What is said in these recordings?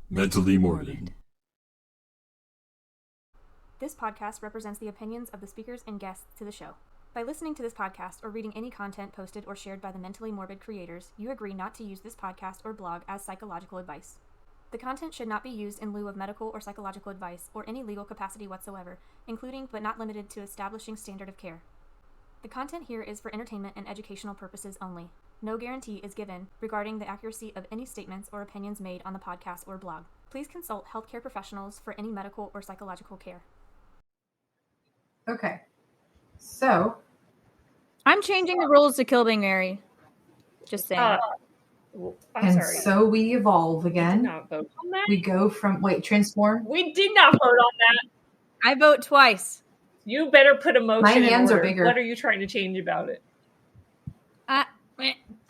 Mentally morbid. This podcast represents the opinions of the speakers and guests to the show. By listening to this podcast or reading any content posted or shared by the Mentally Morbid creators, you agree not to use this podcast or blog as psychological advice. The content should not be used in lieu of medical or psychological advice or any legal capacity whatsoever, including but not limited to establishing standard of care. The content here is for entertainment and educational purposes only. No guarantee is given regarding the accuracy of any statements or opinions made on the podcast or blog. Please consult healthcare professionals for any medical or psychological care. Okay. So. I'm changing the rules to Kill Being Mary. Just saying. I'm sorry. So we evolve again. We did not vote on that. We go from, transform? We did not vote on that. I vote twice. You better put a motion My hands in are order. bigger. What are you trying to change about it?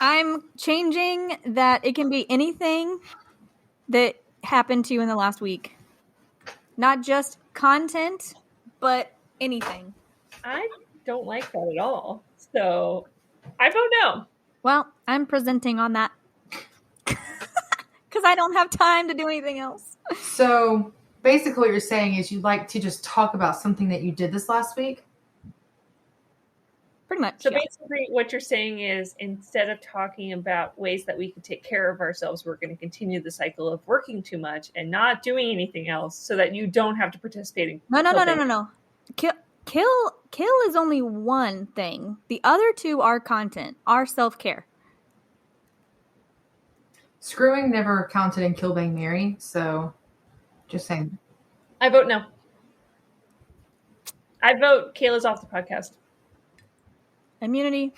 I'm changing that it can be anything that happened to you in the last week. Not just content, but anything. I don't like that at all. So I vote no. Well, I'm presenting on that. Because I don't have time to do anything else. So basically what you're saying is you'd like to just talk about something that you did this last week? Pretty much. So basically what you're saying is instead of talking about ways that we can take care of ourselves, we're going to continue the cycle of working too much and not doing anything else so that you don't have to participate in No. Kill is only one thing. The other two are content, are self-care. Screwing never counted in Kill Bang Mary, so just saying. I vote no. I vote Kayla's off the podcast. Immunity.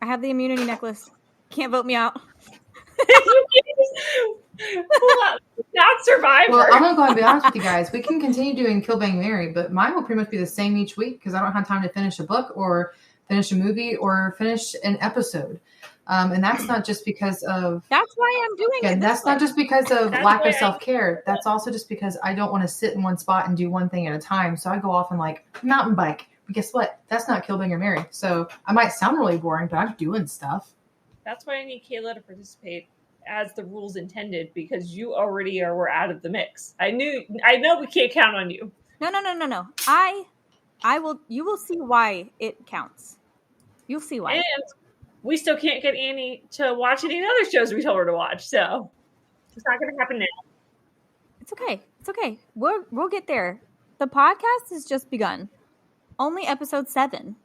I have the immunity necklace. Can't vote me out. Not Survivor. Well, I'm going to go ahead and be honest with you guys. We can continue doing Kill Bang Mary, but mine will pretty much be the same each week because I don't have time to finish a book or finish a movie or finish an episode. And that's not just because of... That's why I'm doing it. And that's not just because of lack of self-care. That's also just because I don't want to sit in one spot and do one thing at a time. So I go off and mountain bike. But guess what? That's not Kill Bang or Mary. So I might sound really boring, but I'm doing stuff. That's why I need Kayla to participate as the rules intended because you already were out of the mix. I know we can't count on you. No. I will. You will see why it counts. You'll see why. And we still can't get Annie to watch any other shows we told her to watch. So it's not going to happen now. It's okay. We'll get there. The podcast has just begun. Only episode 7.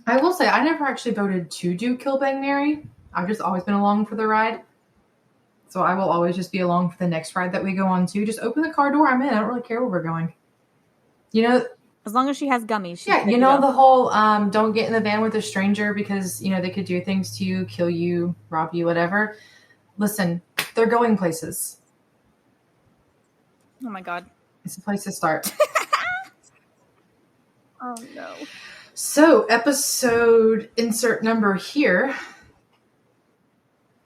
I will say I never actually voted to do Kill Bang Mary. I've just always been along for the ride. So I will always just be along for the next ride that we go on to. Just open the car door. I'm in. I don't really care where we're going. As long as she has gummies. Yeah, the whole don't get in the van with a stranger because, they could do things to you, kill you, rob you, whatever. Listen, they're going places. Oh, my God. It's a place to start. Oh, no. So, episode insert number here.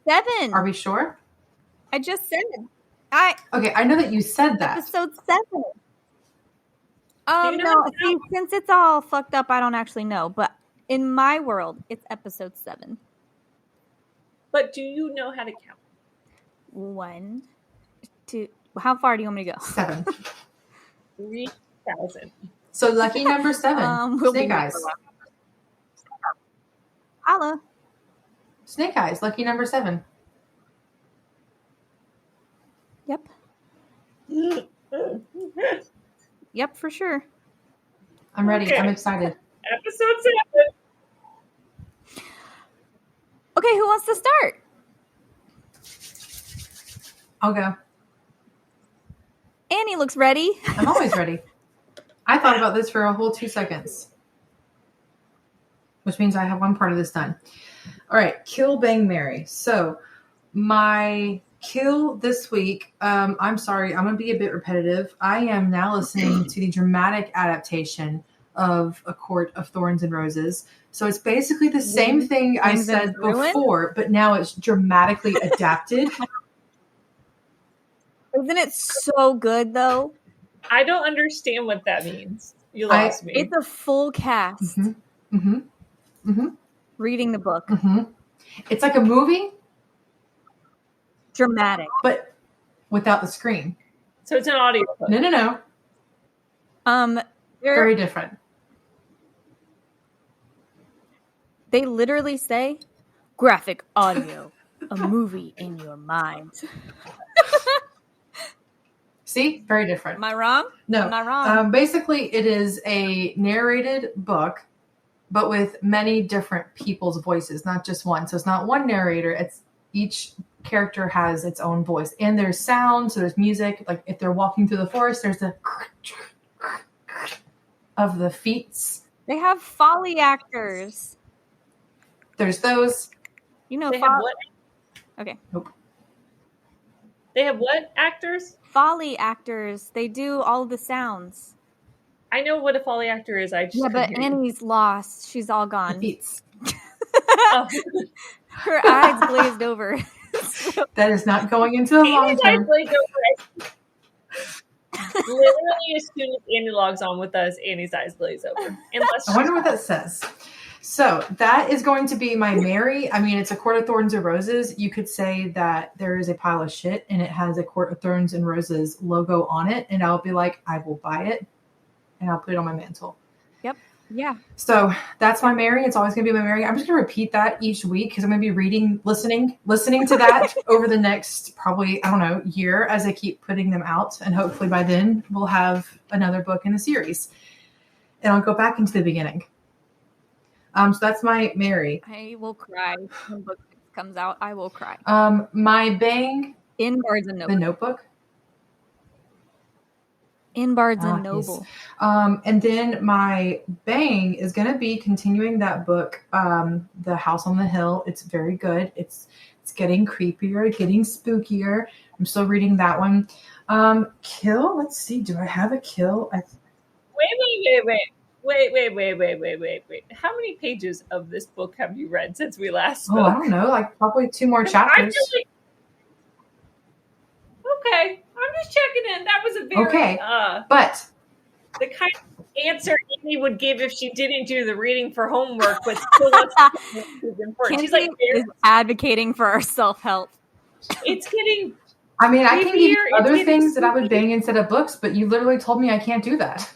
7. Are we sure? I just said. Okay, I know that you said that. Episode 7. No. See, since it's all fucked up, I don't actually know. But in my world, it's episode 7. But do you know how to count? 1, 2. How far do you want me to go? 7. 3,000. So lucky number 7. Snake Eyes. Holla. Snake Eyes, lucky number 7. Yep. Yep, for sure. I'm ready. Okay. I'm excited. Episode 7. Okay, who wants to start? I'll go. Annie looks ready. I'm always ready. I thought about this for a whole 2 seconds. Which means I have one part of this done. All right, Kill Bang Mary. So my kill this week, I'm sorry, I'm going to be a bit repetitive. I am now listening to the dramatic adaptation of A Court of Thorns and Roses. So it's basically the same thing I said before, but now it's dramatically adapted. Isn't it so good, though? I don't understand what that means. You lost me. It's a full cast. reading the book. Mm-hmm. It's like a movie, Dramatic. but without the screen. So it's an audio book. No. Very different. They literally say graphic audio, a movie in your mind. See? Very different. Am I wrong? No. I'm not wrong. Basically, it is a narrated book, but with many different people's voices, not just one. So it's not one narrator. It's each character has its own voice. And there's sound, so there's music. Like if they're walking through the forest, there's the of the feet. They have Foley actors. There's those. They have what? Okay. Nope. They have what actors? Foley actors. They do all the sounds. I know what a Foley actor is. I just but couldn't hear you. Annie's lost. She's all The gone. feet. Oh. Her eyes glazed over. That is not going into the long Annie's eyes term. glazed over. Literally, as soon as Annie logs on with us, Annie's eyes glaze over. Unless I wonder what that says. So that is going to be my Mary. I mean, it's a Court of Thorns and Roses. You could say that there is a pile of shit and it has a Court of Thorns and Roses logo on it. And I'll be like, I will buy it and I'll put it on my mantle. Yep. Yeah. So that's my Mary. It's always going to be my Mary. I'm just going to repeat that each week because I'm going to be listening to that over the next probably, year as I keep putting them out. And hopefully by then we'll have another book in the series. And I'll go back into the beginning. So that's my Mary. I will cry when book comes out. I will cry. My Bang. In Bards and The Noble. Notebook. In Bards and Yes. Noble. And then my Bang is going to be continuing that book, The House on the Hill. It's very good. It's getting creepier, getting spookier. I'm still reading that one. Kill. Let's see. Do I have a kill? Wait. How many pages of this book have you read since we last spoke? Oh, I don't know. Like probably 2 more chapters. Okay. I'm just checking in. That was a very Okay. But the kind of answer Amy would give if she didn't do the reading for homework, but still wants to is important. She's like, Kenzie is advocating for our self-help. it's getting I mean, I can give you creepier, other it's getting things that I would spooky. bang instead of books, but you literally told me I can't do that.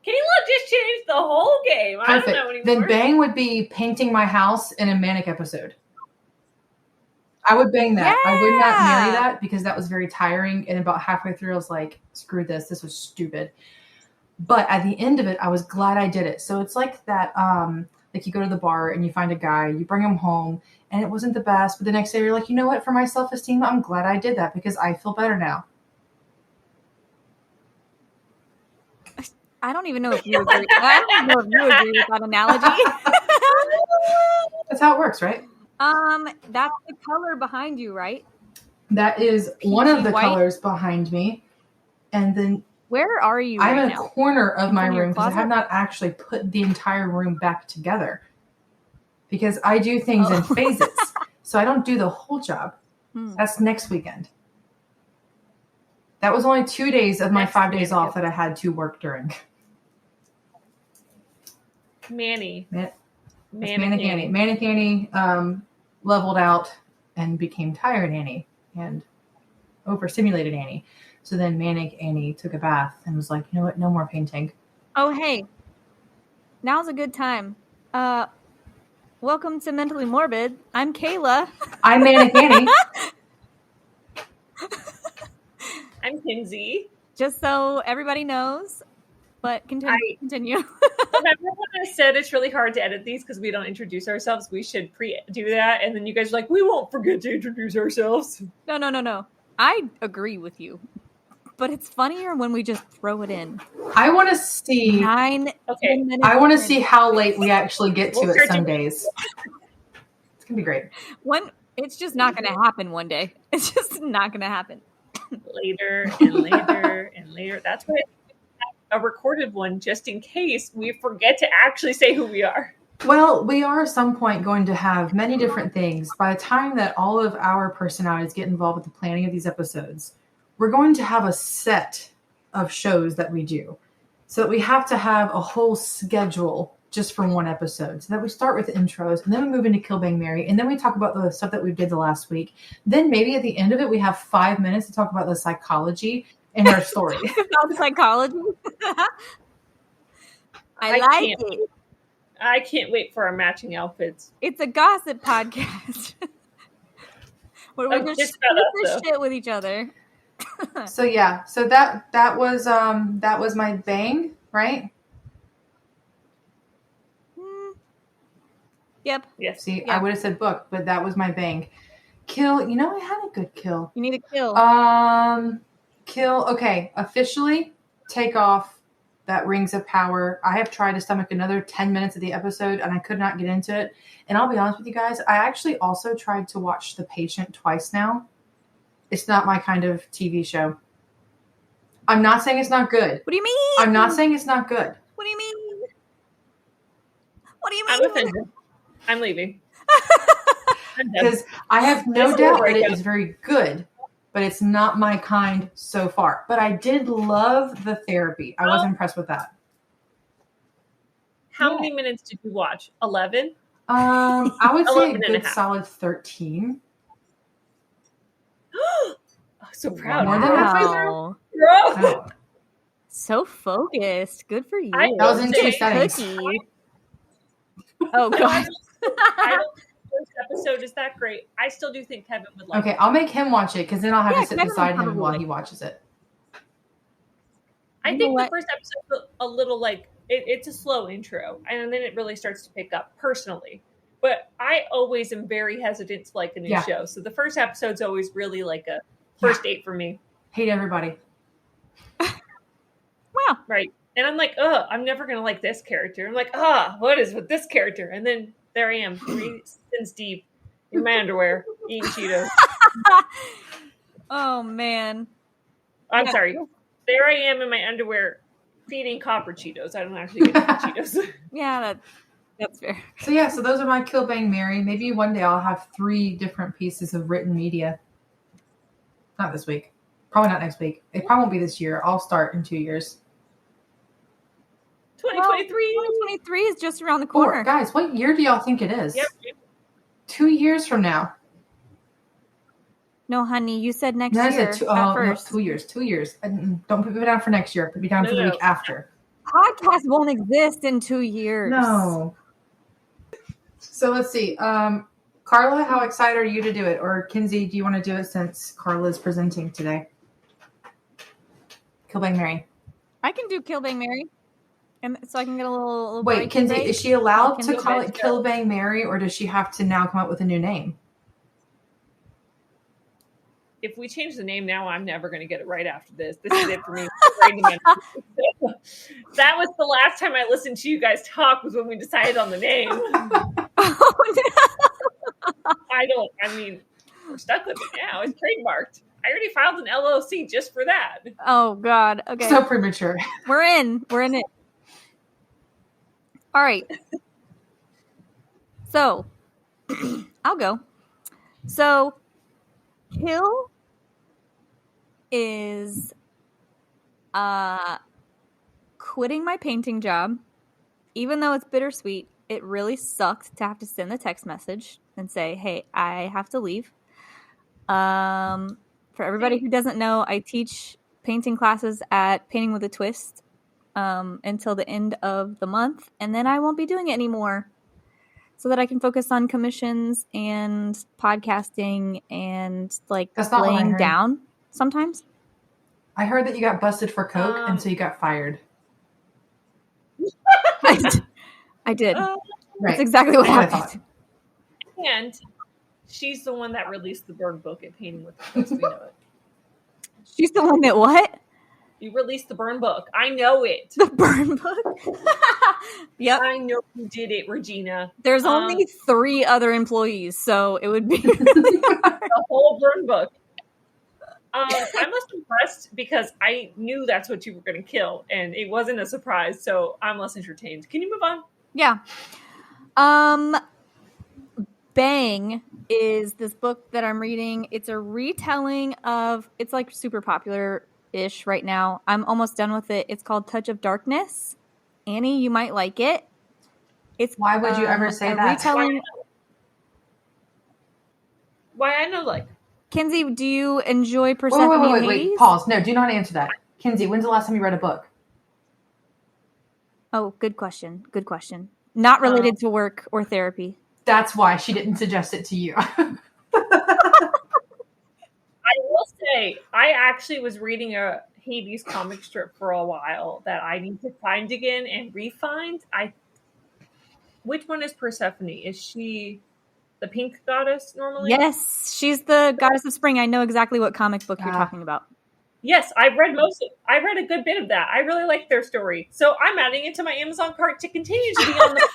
Kayla just changed the whole game. I don't know anymore. Then Bang would be painting my house in a manic episode. I would bang that. I would not marry Yeah. that because that was very tiring. And about halfway through, I was like, screw this. This was stupid. But at the end of it, I was glad I did it. So it's like that, like you go to the bar and you find a guy, you bring him home, and it wasn't the best. But the next day, you're like, you know what? For my self-esteem, I'm glad I did that because I feel better now. I don't even know if you agree. I don't know if you agree with that analogy. That's how it works, right? That's the color behind you, right? That is one of Peachy the white? colors behind me. And then Where are you I'm right in a now? corner of my In your room because I have closet? not actually put the entire room back together because I do things in Oh. phases. So I don't do the whole job. Hmm. That's next weekend. That was only 2 days of my Next 5 days weekend. off that I had to work during. Manny. Manic Manic Annie. Manic Annie leveled out and became tired Annie and overstimulated Annie. So then Manic Annie took a bath and was like, you know what? No more painting. Oh, hey. Now's a good time. Welcome to Mentally Morbid. I'm Kayla. I'm Manic Annie. I'm Kinsey. Just so everybody knows. But continue. Remember when I said it's really hard to edit these because we don't introduce ourselves? We should do that. And then you guys are like, we won't forget to introduce ourselves. No. I agree with you. But it's funnier when we just throw it in. I want to see. 9 Okay. minutes. I want to see how late we actually get to We'll it start some doing- days. It's gonna be great. It's just not going to happen one day. It's just not going to happen. Later and later and later. That's why a recorded one just in case we forget to actually say who we are. Well, we are at some point going to have many different things. By the time that all of our personalities get involved with the planning of these episodes, we're going to have a set of shows that we do. So that we have to have a whole schedule just for one episode, so that we start with intros and then we move into Kill Bang Mary, and then we talk about the stuff that we did the last week. Then maybe at the end of it, we have 5 minutes to talk about the psychology in our story. About psychology. I like it. I can't wait for our matching outfits. It's a gossip podcast. Where we're just shoot the shit with each other. So yeah, so that was my bang, right? Yep. Yes. See, Yeah. I would have said book, but that was my bang. Kill. I had a good kill. You need a kill. Kill. Okay, officially take off that Rings of Power. I have tried to stomach another 10 minutes of the episode, and I could not get into it. And I'll be honest with you guys, I actually also tried to watch The Patient twice now. It's not my kind of TV show. I'm not saying it's not good. What do you mean? I'm not saying it's not good. What do you mean? What do you mean? I'm offended. I'm leaving. Because I have no doubt that it is very good, but it's not my kind so far. But I did love the therapy. I was impressed with that. How many minutes did you watch? 11? I would say a 11 good and a half. solid 13. Oh, so proud. More than halfway through. Wow. Bro. So focused. Good for you. I That was in 2 Okay. settings. Cookie. Oh god. I don't think the first episode is that great. I still do think Kevin would like Okay, it. I'll make him watch it because then I'll have Yeah, to sit Kevin beside would him while probably. he watches it. I You think know the what? first episode a little like it's a slow intro, and then it really starts to pick up personally. But I always am very hesitant to like a new Yeah. show, so the first episode's always really like a first date for me, Hate everybody. Wow. right? And I'm like, I'm never gonna like this character. I'm like, what is with this character? And then there I am, 3 seasons deep in my underwear eating Cheetos. Oh man. I'm Yeah. sorry. There I am in my underwear feeding copper Cheetos. I don't actually get Cheetos. Yeah, that's fair. So yeah, so those are my Kill Bang Mary. Maybe one day I'll have 3 different pieces of written media. Not this week. Probably not next week. It probably won't be this year. I'll start in 2 years. 2023. 2023 is just around the Or, corner. guys, what year do y'all think it is? Yep. 2 years from now. No, honey, you said next No, I year said at no, first. 2 years. 2 years. Don't put me down for next year. Put me down for the No. week after. Podcast won't exist in 2 years. No. So let's see. Carla, how excited are you to do it? Or Kinsey, do you want to do it since Carla's presenting today? Kill Bang Mary. I can do Kill Bang Mary. And so I can get a little Wait, break Kinsey, break. is she allowed Kinsey, to call let's it Kill Bang Mary, or does she have to now come up with a new name? If we change the name now, I'm never going to get it right after this. This is it for me. That was the last time I listened to you guys talk, was when we decided on the name. I mean, we're stuck with it now. It's trademarked. I already filed an LLC just for that. Oh god. Okay. So premature. We're in it. All right. So, I'll go. So, Kill is quitting my painting job. Even though it's bittersweet, it really sucked to have to send the text message and say, "Hey, I have to leave." For everybody who doesn't know, I teach painting classes at Painting with a Twist until the end of the month, and then I won't be doing it anymore, so that I can focus on commissions and podcasting and like That's not what I laying heard. down sometimes. I heard that you got busted for coke, and so you got fired. I did. Right. That's exactly what That's what I happened. And she's the one that released the burn book at Painting with the Twist. We know it. She's the one that what? You released the burn book. I know it. The burn book? Yep. I know you did it, Regina. There's only 3 other employees, so it would be The whole burn book. I'm less impressed because I knew that's what you were going to kill, and it wasn't a surprise, so I'm less entertained. Can you move on? Yeah. Bang is this book that I'm reading. It's a retelling of, it's like super popular-ish right now. I'm almost done with it. It's called Touch of Darkness. Annie, you might like it. It's Why would you ever say a that? retelling. Why I know, like, Kinsey, do you enjoy Persephone and Hades? Wait. Pause. No, do not answer that. Kinsey, when's the last time you read a book? Oh, good question. Good question. Not related to work or therapy. That's why she didn't suggest it to you. I will say, I actually was reading a Hades comic strip for a while that I need to find again and re-find. Which one is Persephone? Is she the pink goddess normally? Yes, she's the goddess of spring. I know exactly what comic book you're talking about. Yes, I read I read a good bit of that. I really like their story. So I'm adding it to my Amazon cart to continue to be on the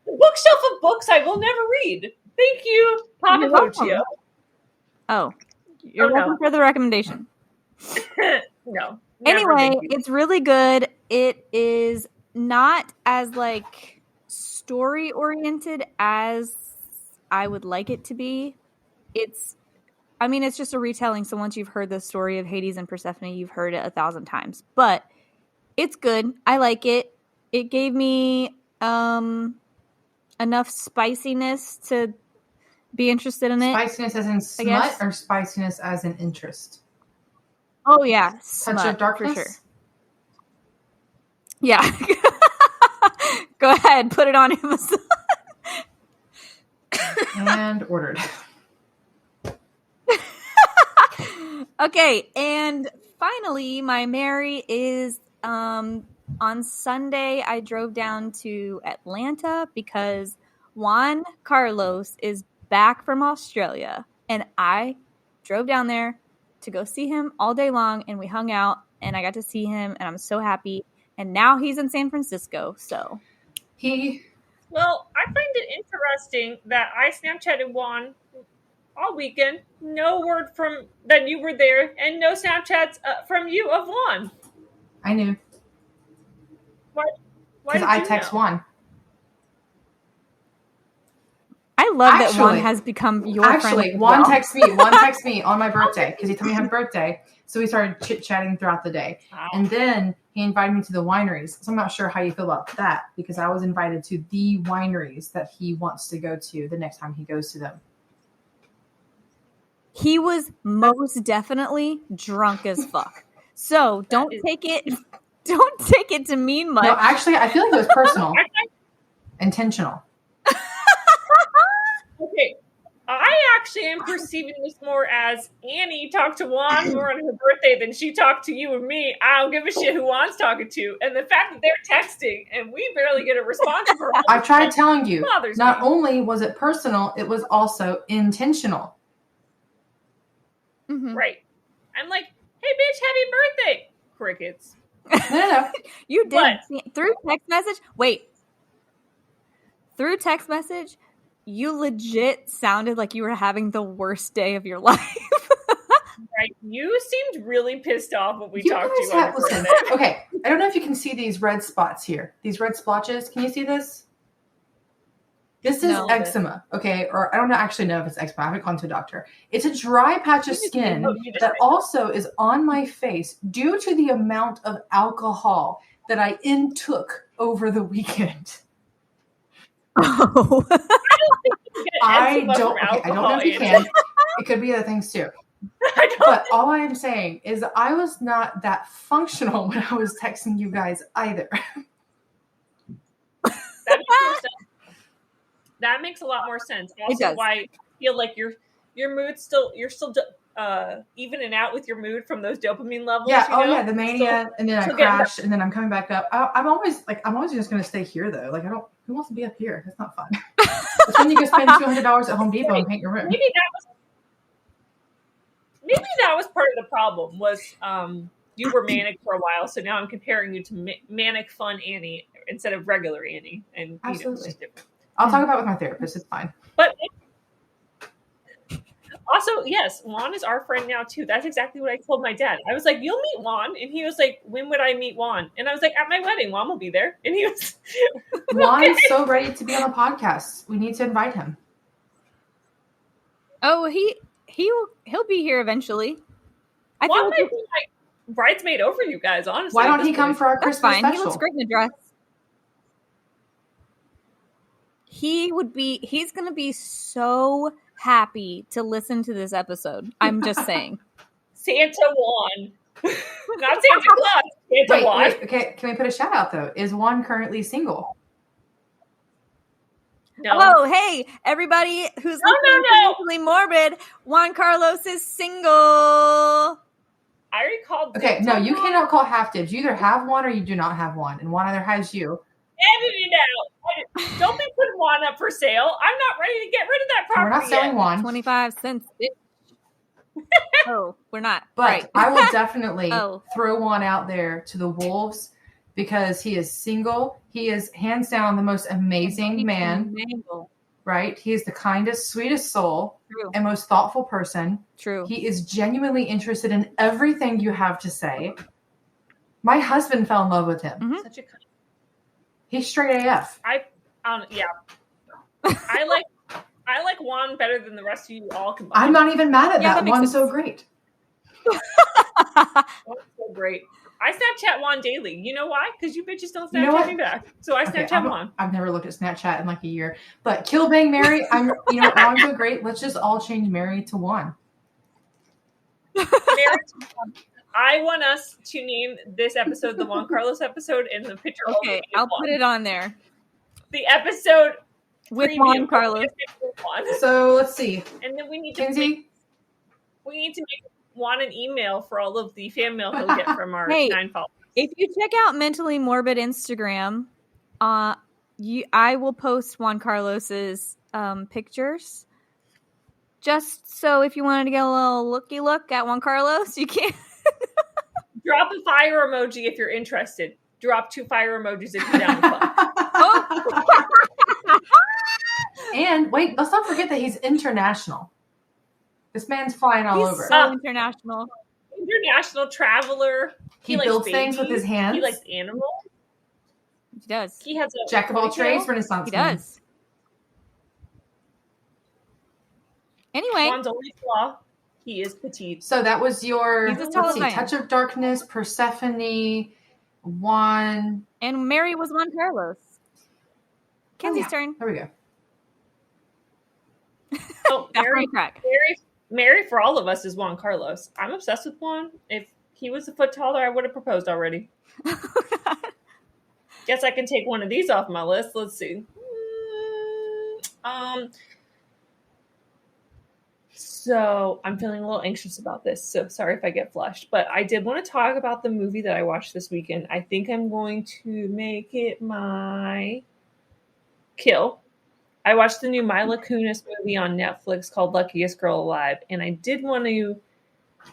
bookshelf of books I will never read. Thank you, Papa Pochio. Oh, you're welcome for the recommendation. No. Anyway, it's really good. It is not as like story oriented as I would like it to be. It's just a retelling. So once you've heard the story of Hades and Persephone, you've heard it 1,000 times. But it's good. I like it. It gave me enough spiciness to be interested in it. Spiciness as in smut or spiciness as in interest? Oh, yeah. Touch Smut, of darkness? for sure. Yeah. Go ahead. Put it on Amazon. And ordered. Okay, and finally, my Mary is on Sunday. I drove down to Atlanta because Juan Carlos is back from Australia, and I drove down there to go see him all day long, and we hung out, and I got to see him, and I'm so happy. And now he's in San Francisco, so Well, I find it interesting that I Snapchatted Juan all weekend. No word from that you were there, and no Snapchats from you of Juan. I knew. Why? Because I text Juan. I love that Juan has become your friend. Actually, Juan texted me on my birthday because he told me happy birthday. So we started chit-chatting throughout the day. Wow. And then he invited me to the wineries. So I'm not sure how you feel about that because I was invited to the wineries that he wants to go to the next time he goes to them. He was most definitely drunk as fuck. So don't take it to mean much. No, actually, I feel like it was personal. Intentional. Okay. I actually am perceiving this more as Annie talked to Juan more on her birthday than she talked to you and me. I don't give a shit who Juan's talking to. And the fact that they're texting and we barely get a response from her. I've tried telling you, not only was it personal, it was also intentional. Mm-hmm. Right. I'm like, hey, bitch, happy birthday. Crickets. No. You did. Through text message? Wait. Through text message, you legit sounded like you were having the worst day of your life. Right. You seemed really pissed off when we talked to you on your birthday. Okay. I don't know if you can see these red spots here. These red splotches. Can you see this? This is eczema, okay? Or I don't actually know if it's eczema. I haven't gone to a doctor. It's a dry patch of skin that also is on my face due to the amount of alcohol that I intook over the weekend. Oh. I don't know if you can. It could be other things too. But all I am saying is I was not that functional when I was texting you guys either. That makes a lot more sense. Also, why I feel like your mood's you're still evening out with your mood from those dopamine levels. Yeah. Yeah. The mania, and then I crash, and then I'm coming back up. I'm always just going to stay here though. Like who wants to be up here? It's not fun. It's when you can spend $200 at Home Depot and paint your room. Maybe that was part of the problem. Was you were manic for a while, so now I'm comparing you to manic fun Annie instead of regular Annie, and absolutely. It's just different. I'll talk about it with my therapist. It's fine. But also, yes, Juan is our friend now too. That's exactly what I told my dad. I was like, "You'll meet Juan," and he was like, "When would I meet Juan?" And I was like, "At my wedding, Juan will be there." And he was Juan's so ready to be on the podcast. We need to invite him. Oh, he'll be here eventually. Juan might be like bridesmaid over you guys. Honestly, why don't he come for our Christmas special? He looks great in a dress. he's going to be so happy to listen to this episode. I'm just saying. Santa Juan. Not Santa Claus. Santa Juan. Wait, okay, can we put a shout out though? Is Juan currently single? No. Oh, hey, everybody who's listening to Mentally Morbid, Juan Carlos is single. I already called. Okay, no, you cannot call half dibs. You either have one or you do not have one, and Juan either has you. Edit it out. Don't be putting Juan up for sale. I'm not ready to get rid of that property. We're not selling Juan. 25 cents. Oh, we're not. But right. I will definitely throw Juan out there to the wolves because he is single. He is hands down the most amazing man. Right? He is the kindest, sweetest soul and most thoughtful person. True. He is genuinely interested in everything you have to say. My husband fell in love with him. Mm-hmm. Such a He's straight AF. yeah. I like Juan better than the rest of you all combined. I'm not even mad at that. That Juan's so great. Juan's so great. I Snapchat Juan daily. You know why? Because you bitches don't Snapchat me back. So I Snapchat Juan. I've never looked at Snapchat in like a year. But Kill Bang Mary, Juan's so great. Let's just all change Mary to Juan. I want us to name this episode the Juan Carlos episode in the picture. Okay, I'll put it on there. The episode with Juan Carlos. So let's see. And then we need to Kinsey? make Juan an email for all of the fan mail he'll get from our 9 followers. If you check out Mentally Morbid Instagram, I will post Juan Carlos's pictures. Just so if you wanted to get a little looky look at Juan Carlos, you can. Drop a fire emoji if you're interested. Drop 2 fire emojis if you're down with fun. And wait, let's not forget that he's international. This man's flying all over. He's so international. International traveler. He builds things with his hands. He likes animals. He does. He has a jack of all trades, Renaissance. He does. Anyway, Juan's only flaw: he is petite. So that was your man. Touch of Darkness, Persephone, Juan, and Mary was Juan Carlos. Kenzie's turn. There we go. Oh, Mary for all of us is Juan Carlos. I'm obsessed with Juan. If he was a foot taller, I would have proposed already. Guess I can take one of these off my list. Let's see. So I'm feeling a little anxious about this. So sorry if I get flushed, but I did want to talk about the movie that I watched this weekend. I think I'm going to make it my kill. I watched the new Mila Kunis movie on Netflix called Luckiest Girl Alive. And I did want to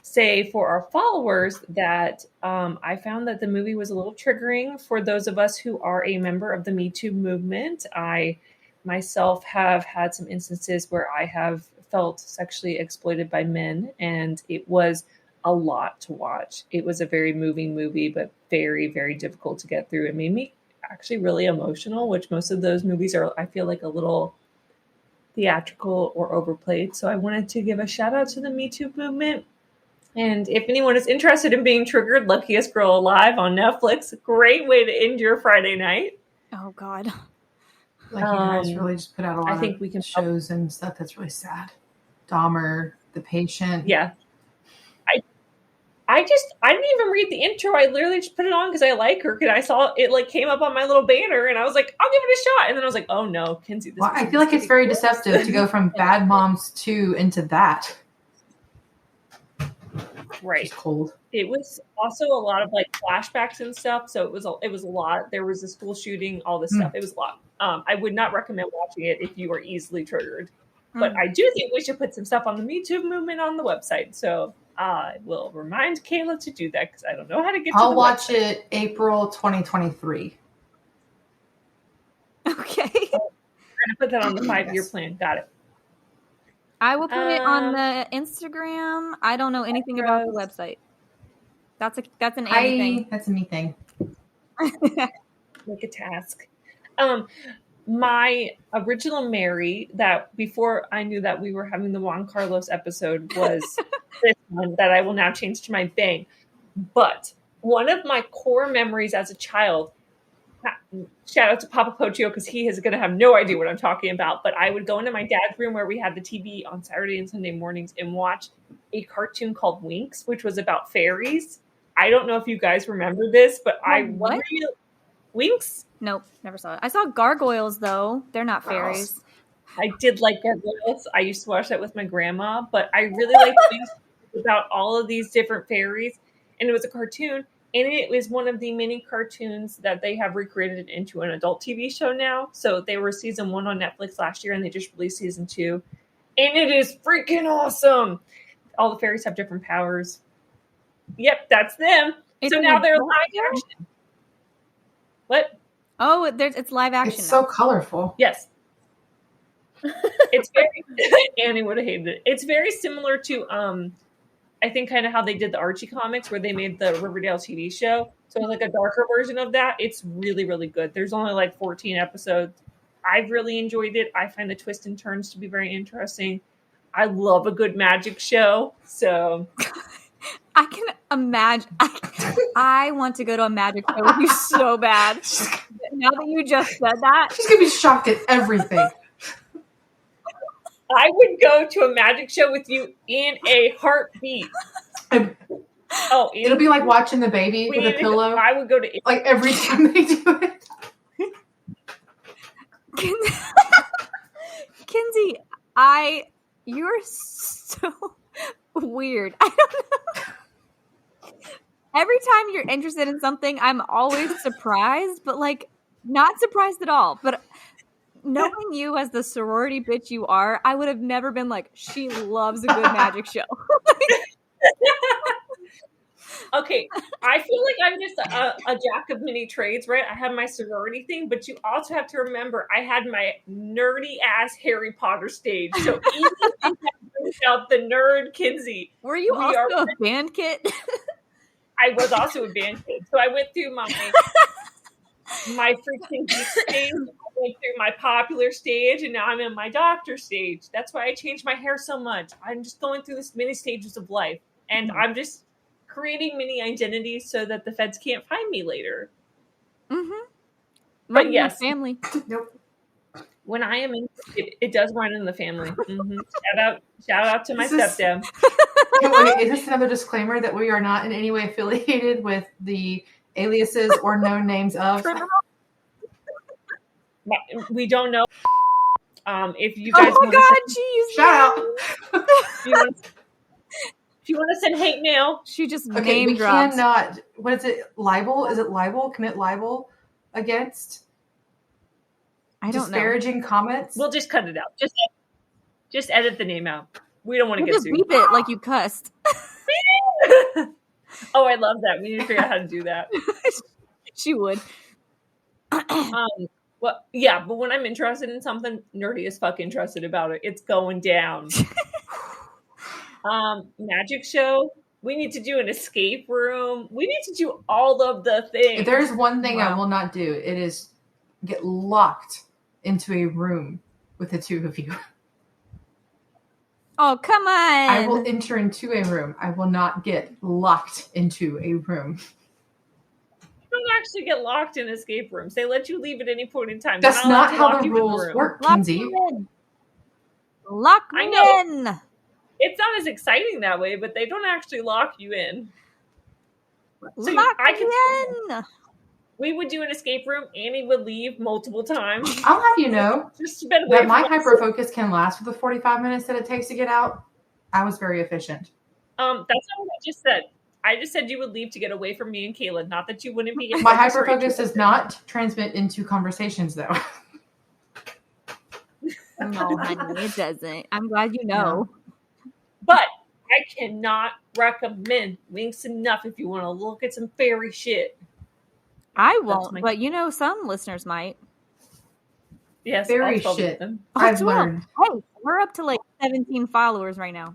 say for our followers that I found that the movie was a little triggering for those of us who are a member of the Me Too movement. I myself have had some instances where I have felt sexually exploited by men, and it was a lot to watch. It was a very moving movie, but very, very difficult to get through. It made me actually really emotional, which most of those movies are, I feel like, a little theatrical or overplayed. So I wanted to give a shout out to the Me Too movement. And if anyone is interested in being triggered, Luckiest Girl Alive on Netflix. Great way to end your Friday night. Oh, God. Like you guys really just put out a lot we can shows and stuff that's really sad. Dahmer, The Patient. Yeah. I didn't even read the intro. I literally just put it on because I like her. Because I saw it like came up on my little banner, and I was like, I'll give it a shot. And then I was like, oh no, Kinsey. I feel like it's very deceptive to go from Bad Moms 2 into that. Right. It's cold. It was also a lot of like flashbacks and stuff. So it was a lot. There was a school shooting, all this stuff. It was a lot. I would not recommend watching it if you are easily triggered. But I do think we should put some stuff on the Me Too movement on the website. So I will remind Kayla to do that because I don't know how to get to the website. I'll watch it April 2023. Okay. We're going to put that on the 5-year plan. Got it. I will put it on the Instagram. I don't know anything about the website. That's an Annie thing. That's a me thing. Make a task. My original Mary that before I knew that we were having the Juan Carlos episode was this one that I will now change to my bang. But one of my core memories as a child shout out to Papa Pochio because he is going to have no idea what I'm talking about. But I would go into my dad's room where we had the TV on Saturday and Sunday mornings and watch a cartoon called Winx, which was about fairies. I don't know if you guys remember this, but What? Winx? Nope, never saw it. I saw gargoyles though. They're not fairies. I did like gargoyles. I used to watch that with my grandma, but I really liked Winx about all of these different fairies. And it was a cartoon. And it was one of the many cartoons that they have recreated into an adult TV show now. So they were season 1 on Netflix last year, and they just released season 2. And it is freaking awesome. All the fairies have different powers. Yep, that's them. So now they're live action. What? Oh, it's live action. It's now. so colorful. Yes. It's very Annie would have hated it. It's very similar to I think kind of how they did the Archie comics where they made the Riverdale TV show. So like a darker version of that. It's really, really good. There's only like 14 episodes. I've really enjoyed it. I find the twists and turns to be very interesting. I love a good magic show. So I can imagine. I want to go to a magic show with you so bad. Now that you just said that. She's going to be shocked at everything. I would go to a magic show with you in a heartbeat. It'll be like watching the baby with a pillow. I would go to like every time they do it. Kinsey, you're so weird. I don't know. Every time you're interested in something, I'm always surprised, but like not surprised at all. But knowing you as the sorority bitch you are, I would have never been like, she loves a good magic show. Okay, I feel like I'm just a jack of many trades, right? I have my sorority thing, but you also have to remember I had my nerdy ass Harry Potter stage. So even out the nerd Kinsey. Were you also a band kid? I was also a band kid. So I went through my freaking geek stage. I went through my popular stage, and now I'm in my doctor stage. That's why I changed my hair so much. I'm just going through this many stages of life, and I'm just creating many identities so that the feds can't find me later. Mm-hmm. But yes, family. Nope. When I am in, it does run in the family. Mm-hmm. Shout out to my stepdad. Is this another disclaimer that we are not in any way affiliated with the aliases or known names of? We don't know. If you guys want to shout out. If you want to send hate mail, she just name drops. Cannot. What is it? Libel? Is it libel? Commit libel against? I don't know. Disparaging comments. We'll just cut it out. Just edit the name out. We don't want to get sued. Beep it like you cussed. Oh, I love that. We need to figure out how to do that. She would. Well, yeah, but when I'm interested in something, nerdy as fuck interested about it. It's going down. Magic show. We need to do an escape room. We need to do all of the things. If there's one thing I will not do, it is get locked into a room with the two of you. Oh, come on. I will enter into a room. I will not get locked into a room. You don't actually get locked in escape rooms. They let you leave at any point in time. That's not how the rules work, Kinsey. Lock me in. It's not as exciting that way, but they don't actually lock you in. So lock me in. We would do an escape room. Annie would leave multiple times. I'll have you know just that my hyperfocus can last for the 45 minutes that it takes to get out. I was very efficient. That's not what I just said. I just said you would leave to get away from me and Kayla. Not that you wouldn't be. My hyperfocus does not transmit into conversations, though. No, honey, it doesn't. I'm glad you know. No. But I cannot recommend Winx enough if you want to look at some fairy shit. I won't, but some listeners might. Yes, fairy shit. I've learned. Hey, we're up to like 17 followers right now.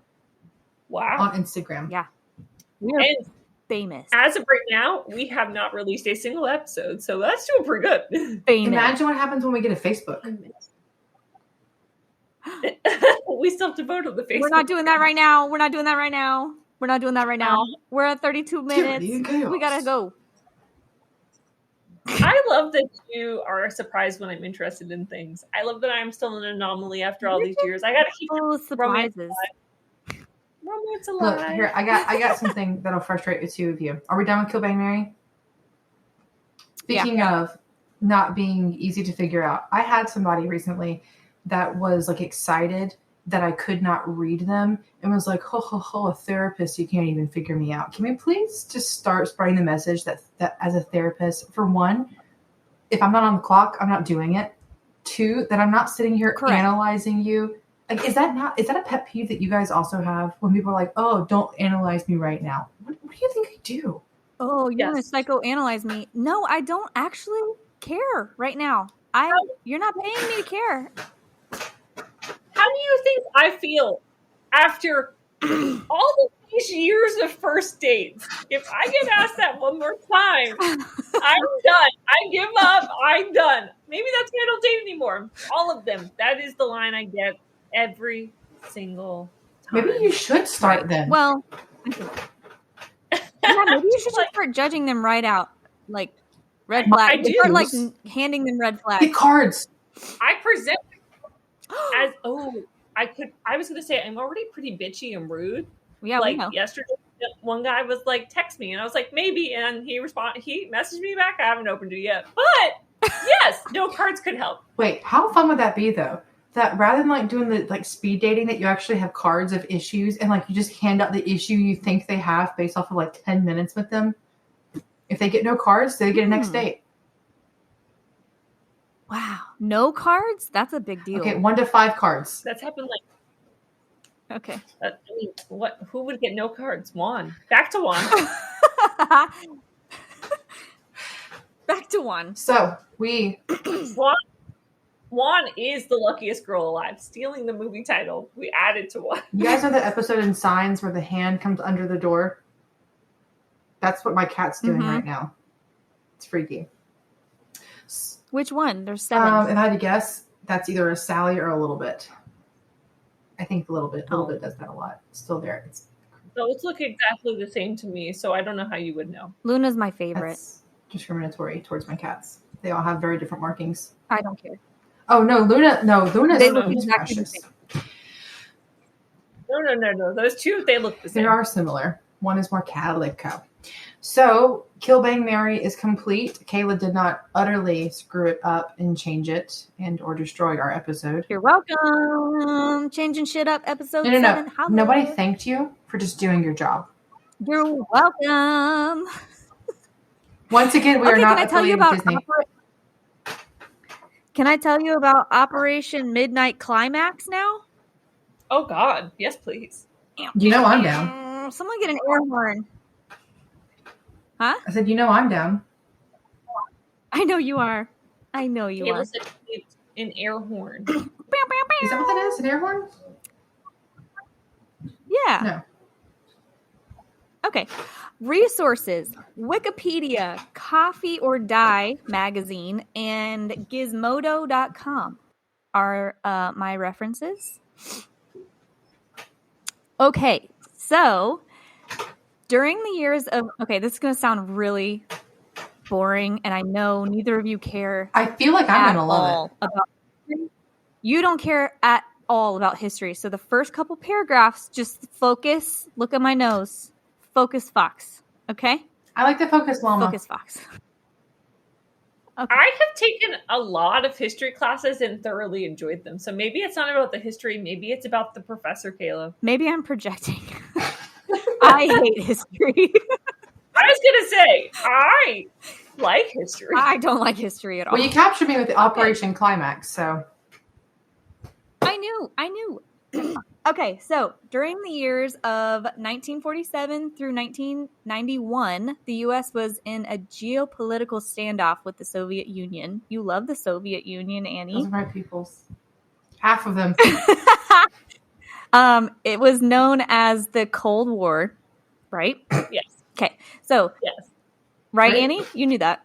Wow. On Instagram. Yeah. We're famous. As of right now, we have not released a single episode, so that's doing pretty good. Famous. Imagine what happens when we get a Facebook. We still have to vote on the Facebook. We're not doing that right now. We're at 32 minutes. We gotta go. I love that you are surprised when I'm interested in things. I love that I'm still an anomaly after all these years. I gotta keep Oh, romance surprises. alive. Romance alive. Look, here, I got something that'll frustrate the two of you. Are we done with Kill Bang Mary? Speaking of not being easy to figure out, I had somebody recently that was like excited that I could not read them and was like, ho, ho, ho, a therapist, you can't even figure me out. Can we please just start spreading the message that as a therapist, for one, if I'm not on the clock, I'm not doing it. Two, that I'm not sitting here analyzing you. Like, is that a pet peeve that you guys also have when people are like, oh, don't analyze me right now? What do you think I do? Oh, you want to psychoanalyze me? No, I don't actually care right now. You're not paying me to care. How do you think I feel after all of these years of first dates? If I get asked that one more time, I'm done. I give up. I'm done. Maybe that's why I don't date anymore. All of them. That is the line I get every single time. Maybe you should start then. Well, yeah, maybe you should just start judging them right out. Like, red flags. Start, like, handing them red flags. Get cards. I present as, I was going to say, I'm already pretty bitchy and rude. Yeah, like yesterday, one guy was like, text me. And I was like, maybe. And he messaged me back. I haven't opened it yet. But yes, no cards could help. Wait, how fun would that be though? That rather than like doing the like speed dating, that you actually have cards of issues and like you just hand out the issue you think they have based off of like 10 minutes with them. If they get no cards, they get a next date. Wow. No cards? That's a big deal. Okay, 1 to 5 cards. That's happened like. Okay. I mean, who would get no cards? Juan. Back to Juan. Back to Juan. So Juan is the luckiest girl alive. Stealing the movie title. We added to Juan. You guys know that episode in Signs where the hand comes under the door? That's what my cat's doing right now. It's freaky. Which one? There's 7. If I had to guess, that's either a Sally or a Little Bit. I think a Little Bit. Little Bit does that a lot. It's still there. Those look exactly the same to me, so I don't know how you would know. Luna's my favorite. That's discriminatory towards my cats. They all have very different markings. I don't care. Oh no, Luna! No, Luna. They look exactly the same. No. Those two, they look the same. They are similar. One is more calico. So, Kill Bang Mary is complete. Kayla did not utterly screw it up and change it and or destroy our episode. You're welcome. Changing shit up, episode 7. No. Nobody thanked you for just doing your job. You're welcome. Once again, we are not affiliated with Disney. Can I tell you about Operation Midnight Climax now? Oh, God. Yes, please. You know I'm down. Someone get an air horn. Huh? I said, I'm down. I know you are. I know you are. It's an air horn. Is that what that is? An air horn? Yeah. No. Okay. Resources: Wikipedia, Coffee or Die magazine, and Gizmodo.com are my references. Okay, so during the years of... Okay, this is going to sound really boring, and I know neither of you care. I feel like I'm going to love it. You don't care at all about history, so the first couple paragraphs, just focus, look at my nose, focus Fox, okay? I like the focus llama. Focus Fox. Okay. I have taken a lot of history classes and thoroughly enjoyed them. So maybe it's not about the history. Maybe it's about the professor, Kayla. Maybe I'm projecting. I hate history. I was going to say, I like history. I don't like history at all. Well, you captured me with the Operation Climax, so. I knew. Okay, so during the years of 1947 through 1991, the U.S. was in a geopolitical standoff with the Soviet Union. You love the Soviet Union, Annie. Those are my peoples. Half of them. It was known as the Cold War, right? Yes. Okay, so yes, right, Annie? You knew that.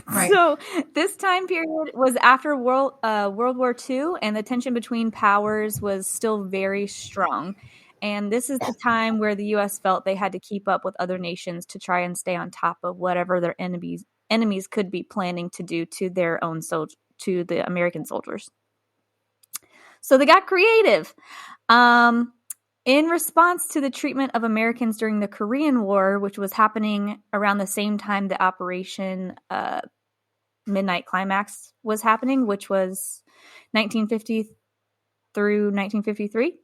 Right. So this time period was after World War II, and the tension between powers was still very strong. And this is the time where the U.S. felt they had to keep up with other nations to try and stay on top of whatever their enemies enemies could be planning to do to their own to the American soldiers. So they got creative. In response to the treatment of Americans during the Korean War, which was happening around the same time the Operation Midnight Climax was happening, which was 1950 through 1953,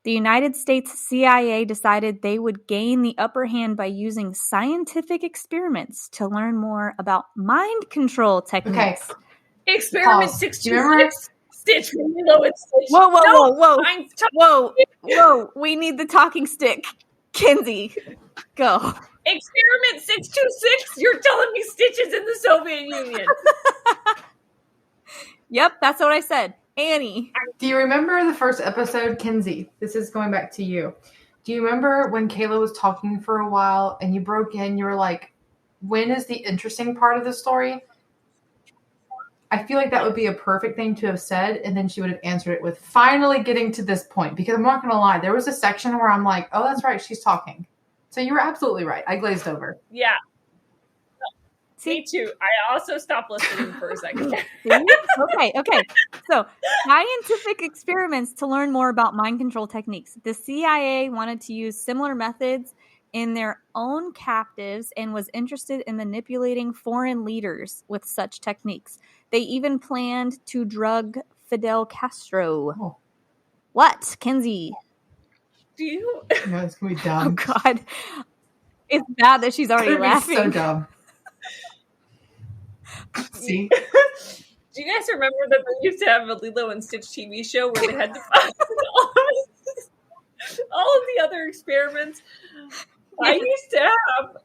the United States CIA decided they would gain the upper hand by using scientific experiments to learn more about mind control techniques. Okay. Experiment Pause. 626. Stitch from Lilo and Stitch. Whoa, whoa, No, whoa, I'm whoa, whoa! We need the talking stick, Kenzie. Go. Experiment 626. You're telling me Stitch is in the Soviet Union. Yep, that's what I said. Annie. Do you remember the first episode, Kenzie? This is going back to you. Do you remember when Kayla was talking for a while and you broke in? You were like, when is the interesting part of the story? I feel like that would be a perfect thing to have said, and then she would have answered it with finally getting to this point. Because I'm not going to lie, there was a section where I'm like, oh, that's right, she's talking. So you were absolutely right. I glazed over. Yeah. See? Me too. I also stopped listening for a second. Okay. So, scientific experiments to learn more about mind control techniques. The CIA wanted to use similar methods in their own captives and was interested in manipulating foreign leaders with such techniques. They even planned to drug Fidel Castro. Oh. What, Kenzie? Do you? No, it's going to be Oh, dumb. God. It's bad that she's already laughing. So dumb. See? Do you guys remember that they used to have a Lilo and Stitch TV show where they had to find all of the other experiments? I used to have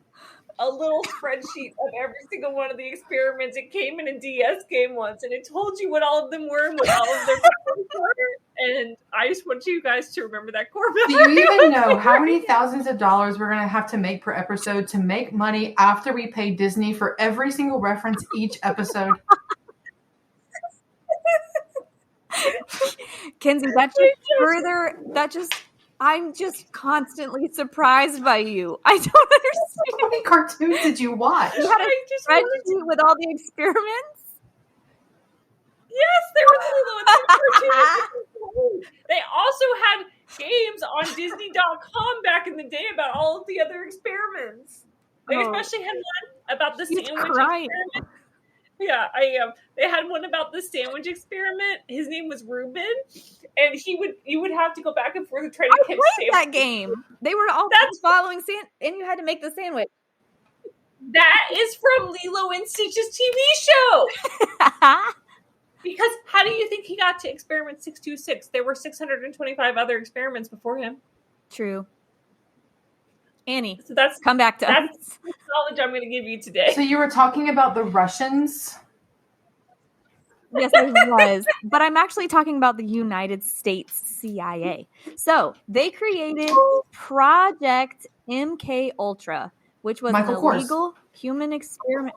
a little spreadsheet of every single one of the experiments. It came in a DS game once, and it told you what all of them were and what all of their powers were. And I just want you guys to remember that core memory. Do you even know how many thousands of dollars we're going to have to make per episode to make money after we pay Disney for every single reference each episode? Kenzie, I'm just constantly surprised by you. I don't understand. How many cartoons did you watch? You had a spreadsheet with all the experiments? Yes, there was Lilo and Stitch cartoons. They also had games on Disney.com back in the day about all of the other experiments. They especially had one about the sandwich experiment. Yeah, they had one about the sandwich experiment. His name was Ruben, and you would have to go back and forth and try to catch sandwiches. That game. They were all following and you had to make the sandwich. That is from Lilo and Stitch's TV show. Because how do you think he got to experiment 626? There were 625 other experiments before him. True. Annie, so that's come back to us. That's the knowledge I'm going to give you today. So you were talking about the Russians? Yes, I was. But I'm actually talking about the United States CIA. So they created Project MK Ultra, which was an illegal human experimentation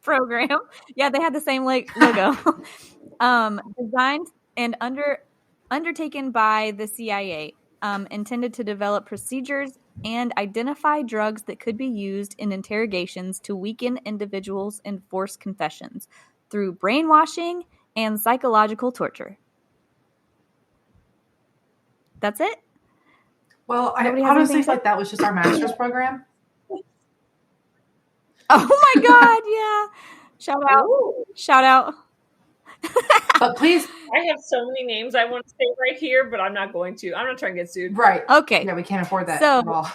program. Yeah, they had the same logo. Designed and undertaken by the CIA. Intended to develop procedures and identify drugs that could be used in interrogations to weaken individuals and force confessions through brainwashing and psychological torture. That's it? Well, I honestly thought that was just our master's program. Oh my God, yeah. Shout out. But please. I have so many names I want to say right here, but I'm not going to. I'm not trying to get sued. Right. Okay. Yeah, we can't afford that. So, at all.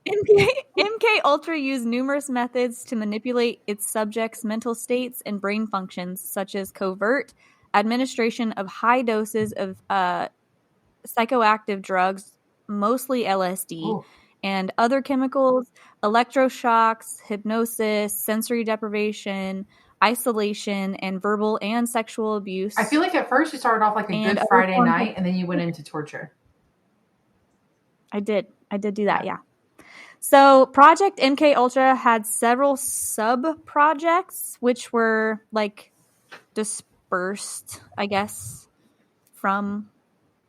MK Ultra used numerous methods to manipulate its subjects' mental states and brain functions, such as covert administration of high doses of psychoactive drugs, mostly LSD, and other chemicals, electroshocks, hypnosis, sensory deprivation, isolation, and verbal and sexual abuse. I feel like at first you started off like a Good Friday night, and then you went into torture. I did do that, yeah. So Project MK Ultra had several sub-projects, which were like dispersed, I guess, from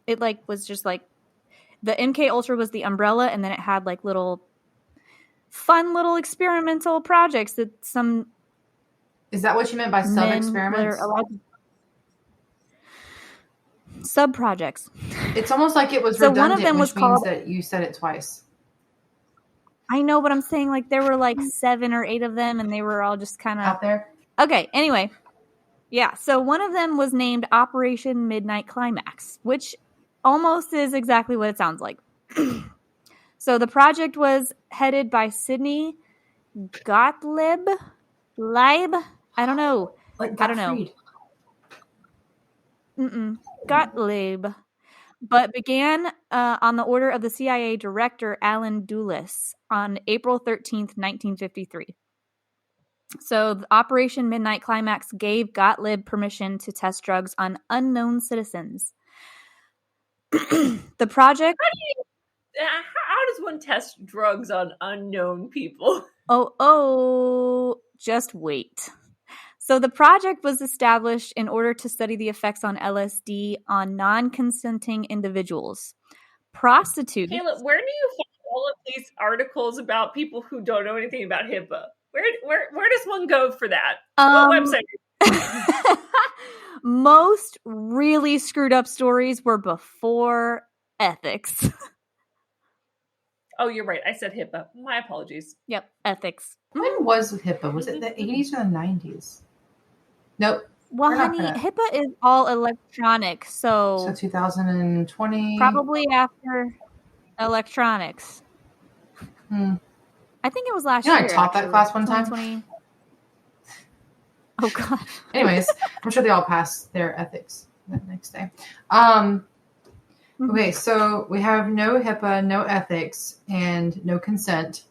it. Like was just like the MK Ultra was the umbrella, and then it had like little fun little experimental projects that some Is that what you meant by men sub-experiments? were allowed to... Sub-projects. It's almost like it was So redundant, one of them was which means called... that you said it twice. I know, but I'm saying like there were like 7 or 8 of them, and they were all just kind of Out there? Okay, anyway. Yeah, so one of them was named Operation Midnight Climax, which almost is exactly what it sounds like. So the project was headed by Sidney Gottlieb. I don't know. Like I don't know. Gottfried. Gottlieb. But began on the order of the CIA director Alan Dulles on April 13th, 1953. So the Operation Midnight Climax gave Gottlieb permission to test drugs on unknown citizens. The project... How does one test drugs on unknown people? Just wait. So the project was established in order to study the effects on LSD on non-consenting individuals. Prostitutes... Caleb, where do you find all of these articles about people who don't know anything about HIPAA? Where does one go for that? What website? Most really screwed up stories were before ethics. Oh, you're right. I said HIPAA. My apologies. Yep, ethics. When was HIPAA? Was it the 80s or the 90s? Nope. Well, honey, HIPAA is all electronic, So 2020? Probably after electronics. I think it was last year. I taught that class one time. 2020. Oh, God. Anyways, I'm sure they all passed their ethics that next day. Okay, so we have no HIPAA, no ethics, and no consent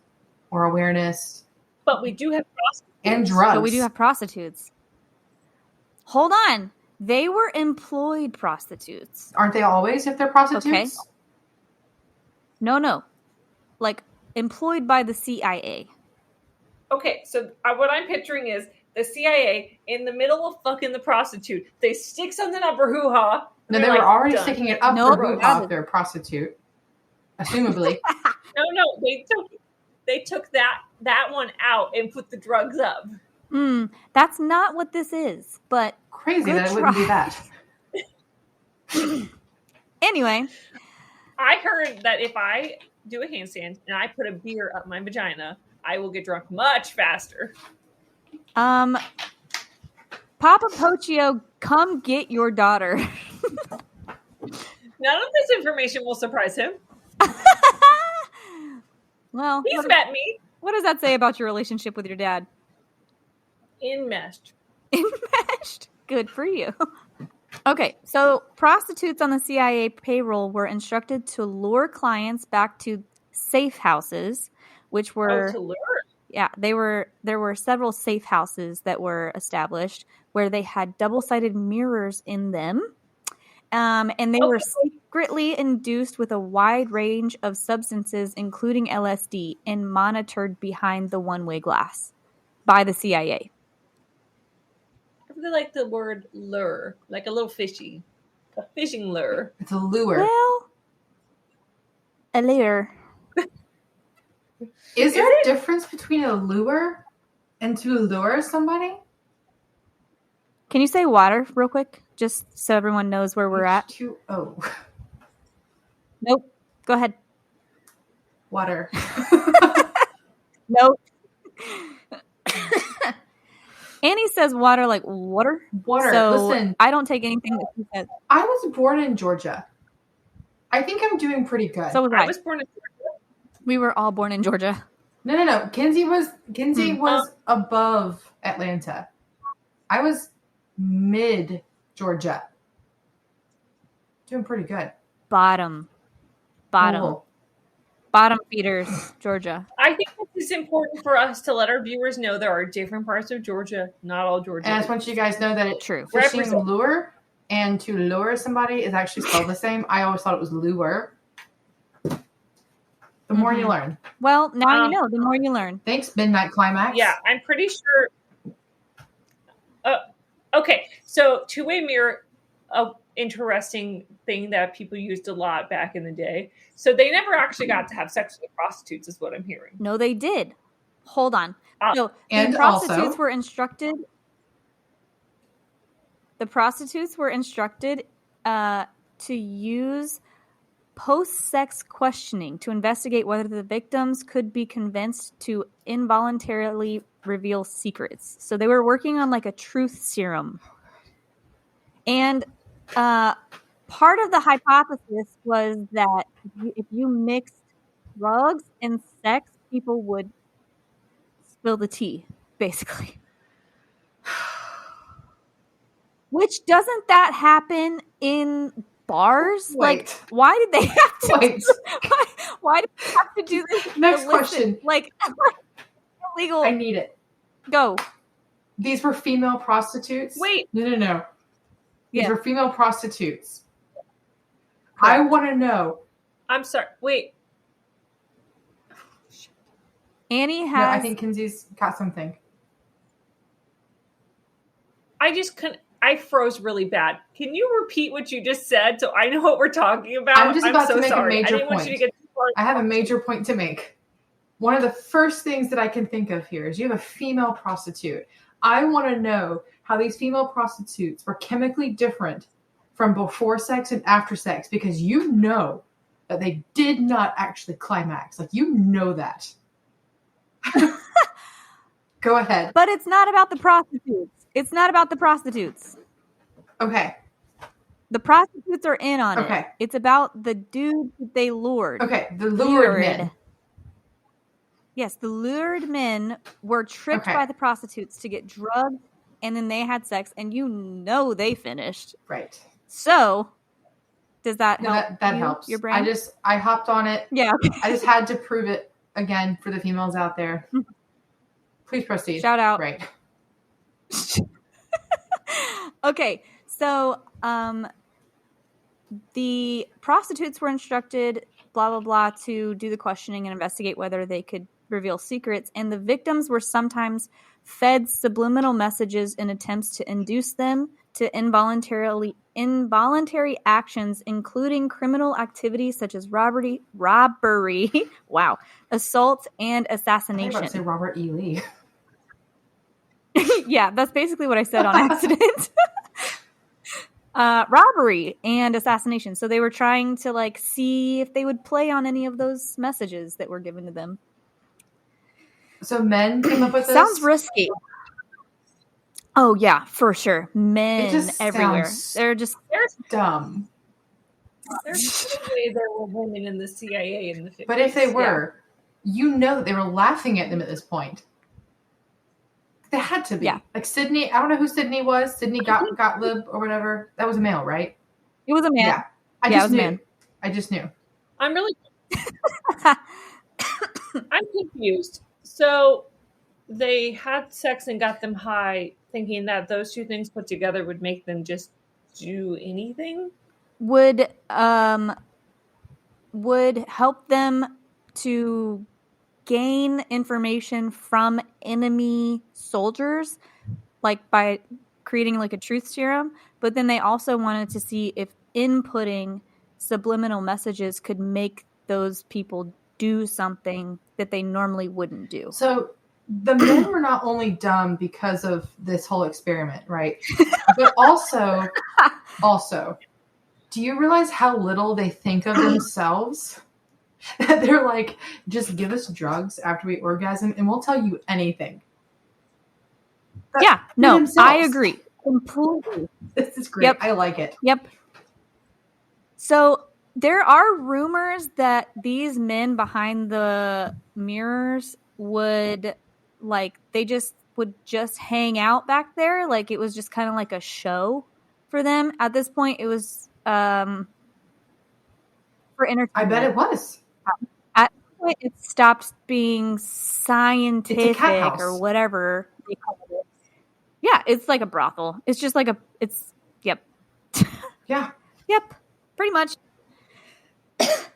or awareness. But we do have prostitutes. And drugs. But we do have prostitutes. Hold on. They were employed prostitutes. Aren't they always if they're prostitutes? Okay. No. Like, employed by the CIA. Okay, so what I'm picturing is the CIA in the middle of fucking the prostitute. They stick something up her hoo-ha. No, they were already sticking it up her hoo-ha if they're a prostitute. Assumably. No, they took that one out and put the drugs up. That's not what this is, but crazy that it wouldn't be that. Anyway. I heard that if I do a handstand and I put a beer up my vagina, I will get drunk much faster. Papa Pochio, come get your daughter. None of this information will surprise him. Well, he's met me. What does that say about your relationship with your dad? Enmeshed. Good for you. Okay, so prostitutes on the CIA payroll were instructed to lure clients back to safe houses, which were... to lure? Yeah, there were several safe houses that were established where they had double-sided mirrors in them. And they were secretly induced with a wide range of substances, including LSD, and monitored behind the one-way glass by the CIA. I really like the word lure, like a little fishy. A fishing lure. It's a lure. Well, a lure. Is there a difference between a lure and to lure somebody? Can you say water real quick? Just so everyone knows where we're at. H2O. Nope. Go ahead. Water. Nope. Annie says water like water. Water. So listen. I don't take anything that she says. I was born in Georgia. I think I'm doing pretty good. So was I was born in Georgia. We were all born in Georgia. No. Kinsey was above Atlanta. I was mid Georgia. Doing pretty good. Bottom. Cool. Bottom feeders, Georgia. I think this is important for us to let our viewers know there are different parts of Georgia, not all Georgia. And I just want you guys to know that it's true. Fishing lure and to lure somebody is actually spelled the same. I always thought it was lure. The more you learn. Well, now you know. The more you learn. Thanks, Midnight Climax. Yeah, I'm pretty sure. Okay, so two-way mirror a interesting thing that people used a lot back in the day. So they never actually got to have sex with prostitutes, is what I'm hearing. No, they did. Hold on. So And the prostitutes also- were instructed. The prostitutes were instructed to use post-sex questioning to investigate whether the victims could be convinced to involuntarily reveal secrets. So they were working on like a truth serum. And part of the hypothesis was that if you mixed drugs and sex, people would spill the tea, basically. Which doesn't that happen in bars? Wait. Like, why did they have to? Wait. Why did they have to do this? Next illicit, question. Like illegal. I need it. Go. These were female prostitutes? Wait. No. These Yeah. were female prostitutes. I want to know. I'm sorry. Wait. Annie has. No, I think Kinsey's got something. I froze really bad. Can you repeat what you just said so I know what we're talking about? I'm just about so to make sorry. a major I didn't want you to point. get too far. I have a major point to make. One of the first things that I can think of here is you have a female prostitute. I want to know how these female prostitutes were chemically different from before sex and after sex, because you know that they did not actually climax. Like, you know that. Go ahead. But it's not about the prostitutes. It's not about the prostitutes. Okay. The prostitutes are in on Okay. it. It's about the dude that they lured. Okay. The lured men. Yes, the lured men were tricked Okay. by the prostitutes to get drugged, and then they had sex, and you know they finished. Right. So, does that No, help? that you, helps. Your brain? I hopped on it. Yeah. I just had to prove it again for the females out there. Please proceed. Shout out. Right. Okay, so the prostitutes were instructed, blah, blah, blah, to do the questioning and investigate whether they could reveal secrets. And the victims were sometimes fed subliminal messages in attempts to induce them to involuntary actions, including criminal activities such as robbery, wow, assault, and I was about assassination. to say Robert E. Lee. Yeah, that's basically what I said on accident. Robbery and assassination. So they were trying to like see if they would play on any of those messages that were given to them. So men came up with this? Sounds risky. Oh yeah, for sure. It Men just everywhere. sounds They're just dumb. There's no way there were women in the CIA in the 50s. But if they were, you know that they were laughing at them at this point. They had to be. Yeah. Like Sydney, I don't know who Sydney was. Sydney Gottlieb or whatever. That was a male, right? it was a man. Yeah. I Yeah, just it was a knew. man. I just knew. I'm really I'm confused. So they had sex and got them high, thinking that those two things put together would make them just do anything. Would help them to gain information from enemy soldiers, like by creating like a truth serum. But then they also wanted to see if inputting subliminal messages could make those people do something that they normally wouldn't do. So the men were not only dumb because of this whole experiment, right? But also, do you realize how little they think of themselves? They're like, just give us drugs after we orgasm and we'll tell you anything. Yeah, no, themselves. I agree completely. This is great. Yep. I like it. Yep. So there are rumors that these men behind the mirrors would they just would hang out back there. Like it was just kind of like a show for them. At this point, it was for entertainment. I bet it was. At this point, it stopped being scientific house. or whatever they call it. Yeah, it's like a brothel. It's just like yep. Yeah. Yep, pretty much.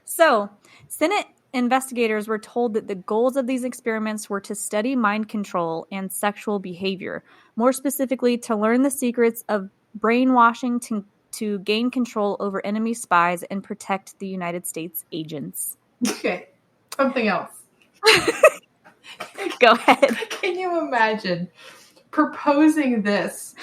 So, Senate investigators were told that the goals of these experiments were to study mind control and sexual behavior, more specifically to learn the secrets of brainwashing to gain control over enemy spies and protect the United States agents. Okay, something else. Go ahead. Can you imagine proposing this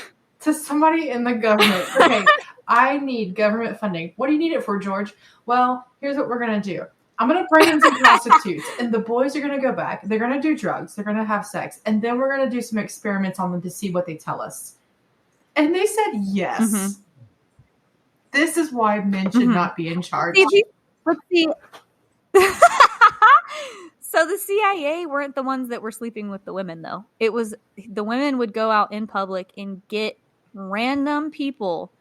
to somebody in the government? Okay, I need government funding. What do you need it for, George? Well, here's what we're going to do. I'm going to bring in some prostitutes, and the boys are going to go back. They're going to do drugs. They're going to have sex. And then we're going to do some experiments on them to see what they tell us. And they said yes. Mm-hmm. This is why men should not be in charge. Let's see. So the CIA weren't the ones that were sleeping with the women, though. It was the women would go out in public and get random people,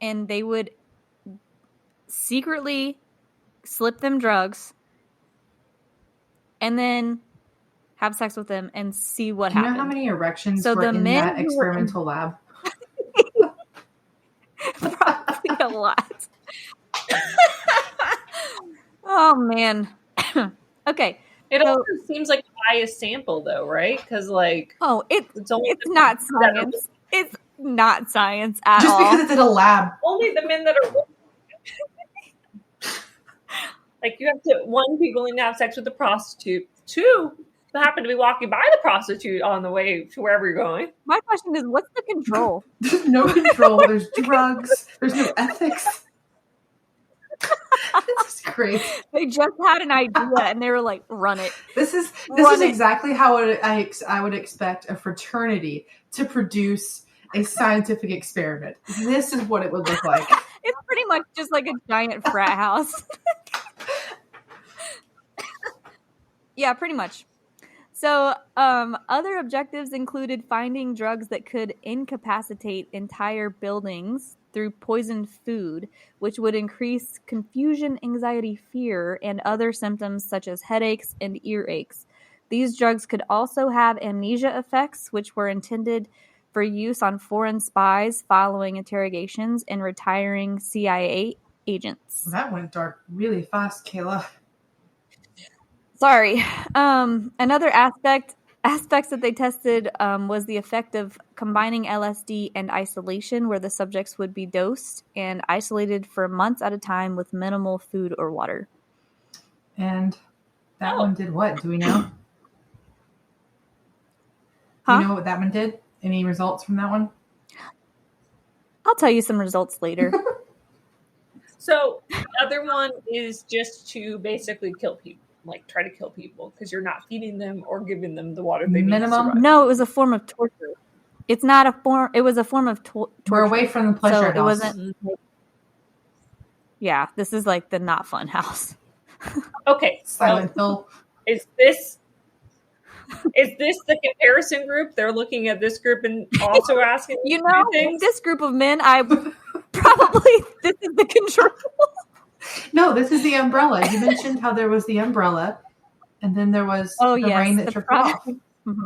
and they would secretly slip them drugs and then have sex with them and see what happened. Do you know how many erections were in that experimental lab? Probably a lot. Oh, man. Okay. It also seems like a biased sample, though, right? Because, like... Oh, it's not science. It's not science at all. Just because it's in a lab. Only the men that are... Like, you have to... One, be willing to have sex with the prostitute. Two, you happen to be walking by the prostitute on the way to wherever you're going. My question is, what's the control? There's no control. There's drugs. There's no ethics. This is great. They just had an idea and they were like, "Run it." This is exactly how I would expect a fraternity to produce a scientific experiment. This is what it would look like. It's pretty much just like a giant frat house. Yeah, pretty much. So, other objectives included finding drugs that could incapacitate entire buildings through poisoned food, which would increase confusion, anxiety, fear, and other symptoms such as headaches and earaches. These drugs could also have amnesia effects, which were intended for use on foreign spies following interrogations and retiring CIA agents. That went dark really fast, Kayla. Sorry. Another aspects that they tested was the effect of combining LSD and isolation, where the subjects would be dosed and isolated for months at a time with minimal food or water. And that one did what? Do we know? Huh? Do you know what that one did? Any results from that one? I'll tell you some results later. So the other one is just to basically kill people. Like, try to kill people because you're not feeding them or giving them the water they need to survive. No, it was a form of torture. It's not a form. It was a form of torture. We're away from the pleasure house. It wasn't. Yeah, this is like the not fun house. Okay, Silent Hill. Is this the comparison group? They're looking at this group and also asking. This group of men. I probably this is the control. No, this is the umbrella. You mentioned how there was the umbrella, and then there was the rain that tripped off. Mm-hmm.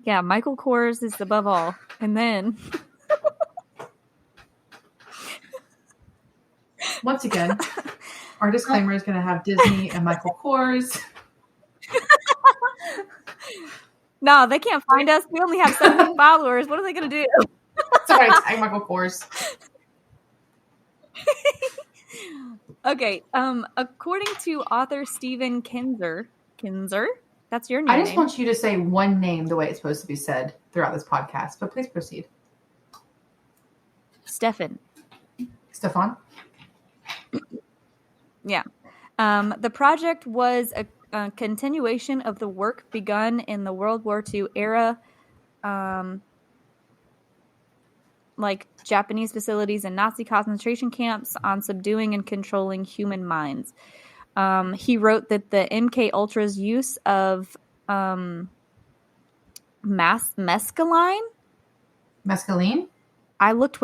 Yeah, Michael Kors is above all. And then... Once again, our disclaimer is going to have Disney and Michael Kors. No, they can't find us. We only have 70 followers. What are they going to do? Sorry, tag Michael Kors. Okay, according to author Stephen Kinzer, that's your name. I just want you to say one name the way it's supposed to be said throughout this podcast, but please proceed. Stefan. Yeah. The project was a continuation of the work begun in the World War II era, like Japanese facilities and Nazi concentration camps on subduing and controlling human minds. He wrote that the MK Ultra's use of mescaline. I looked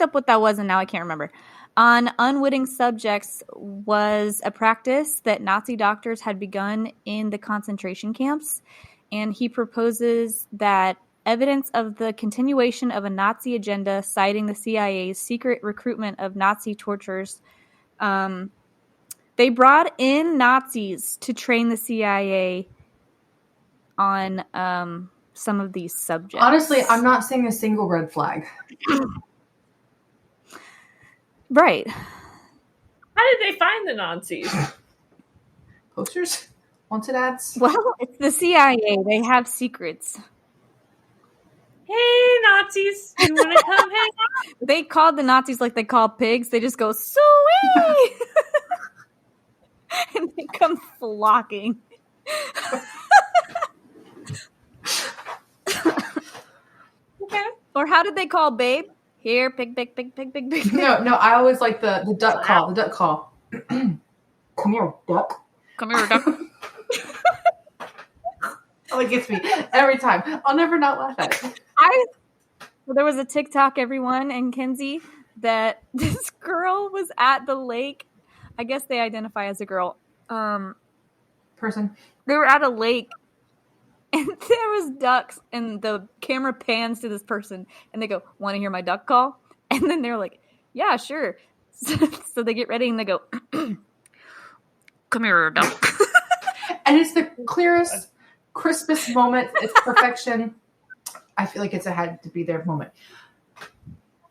up what that was, and now I can't remember. On unwitting subjects was a practice that Nazi doctors had begun in the concentration camps, and he proposes that evidence of the continuation of a Nazi agenda, citing the CIA's secret recruitment of Nazi torturers. They brought in Nazis to train the CIA on some of these subjects. Honestly, I'm not seeing a single red flag. Right. How did they find the Nazis? Posters? Wanted ads? Well, it's the CIA. They have secrets. Hey, Nazis, you want to come hang out? They called the Nazis like they call pigs. They just go, "Sweet!" and they come flocking. Okay. Or how did they call Babe? Here, pig, pig, pig, pig, pig, pig. No, I always like the duck call. The duck call. Come here, duck. Come here, duck. Oh, it gets me every time. I'll never not laugh at it. Well, there was a TikTok, everyone, and Kinsey, that this girl was at the lake. I guess they identify as a girl. Person. They were at a lake, and there was ducks, and the camera pans to this person, and they go, "Want to hear my duck call?" And then they're like, "Yeah, sure." So they get ready, and they go, "Come here, duck." And it's the clearest, crispest moment. It's perfection. I feel like it had to be their moment.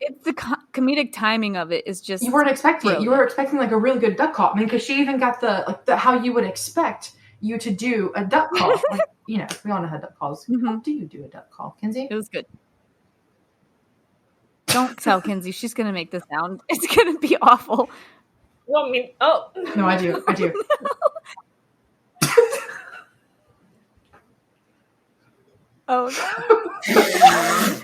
It's the comedic timing of it is just. You weren't expecting brilliant. it. You were expecting like a really good duck call. I mean, because she even got the how you would expect you to do a duck call. Like, you know, we all know how duck calls. Mm-hmm. How do you do a duck call, Kinsey? It was good. Don't tell Kinsey. She's going to make the sound. It's going to be awful. Well, I mean, oh. No, I do. Oh, no.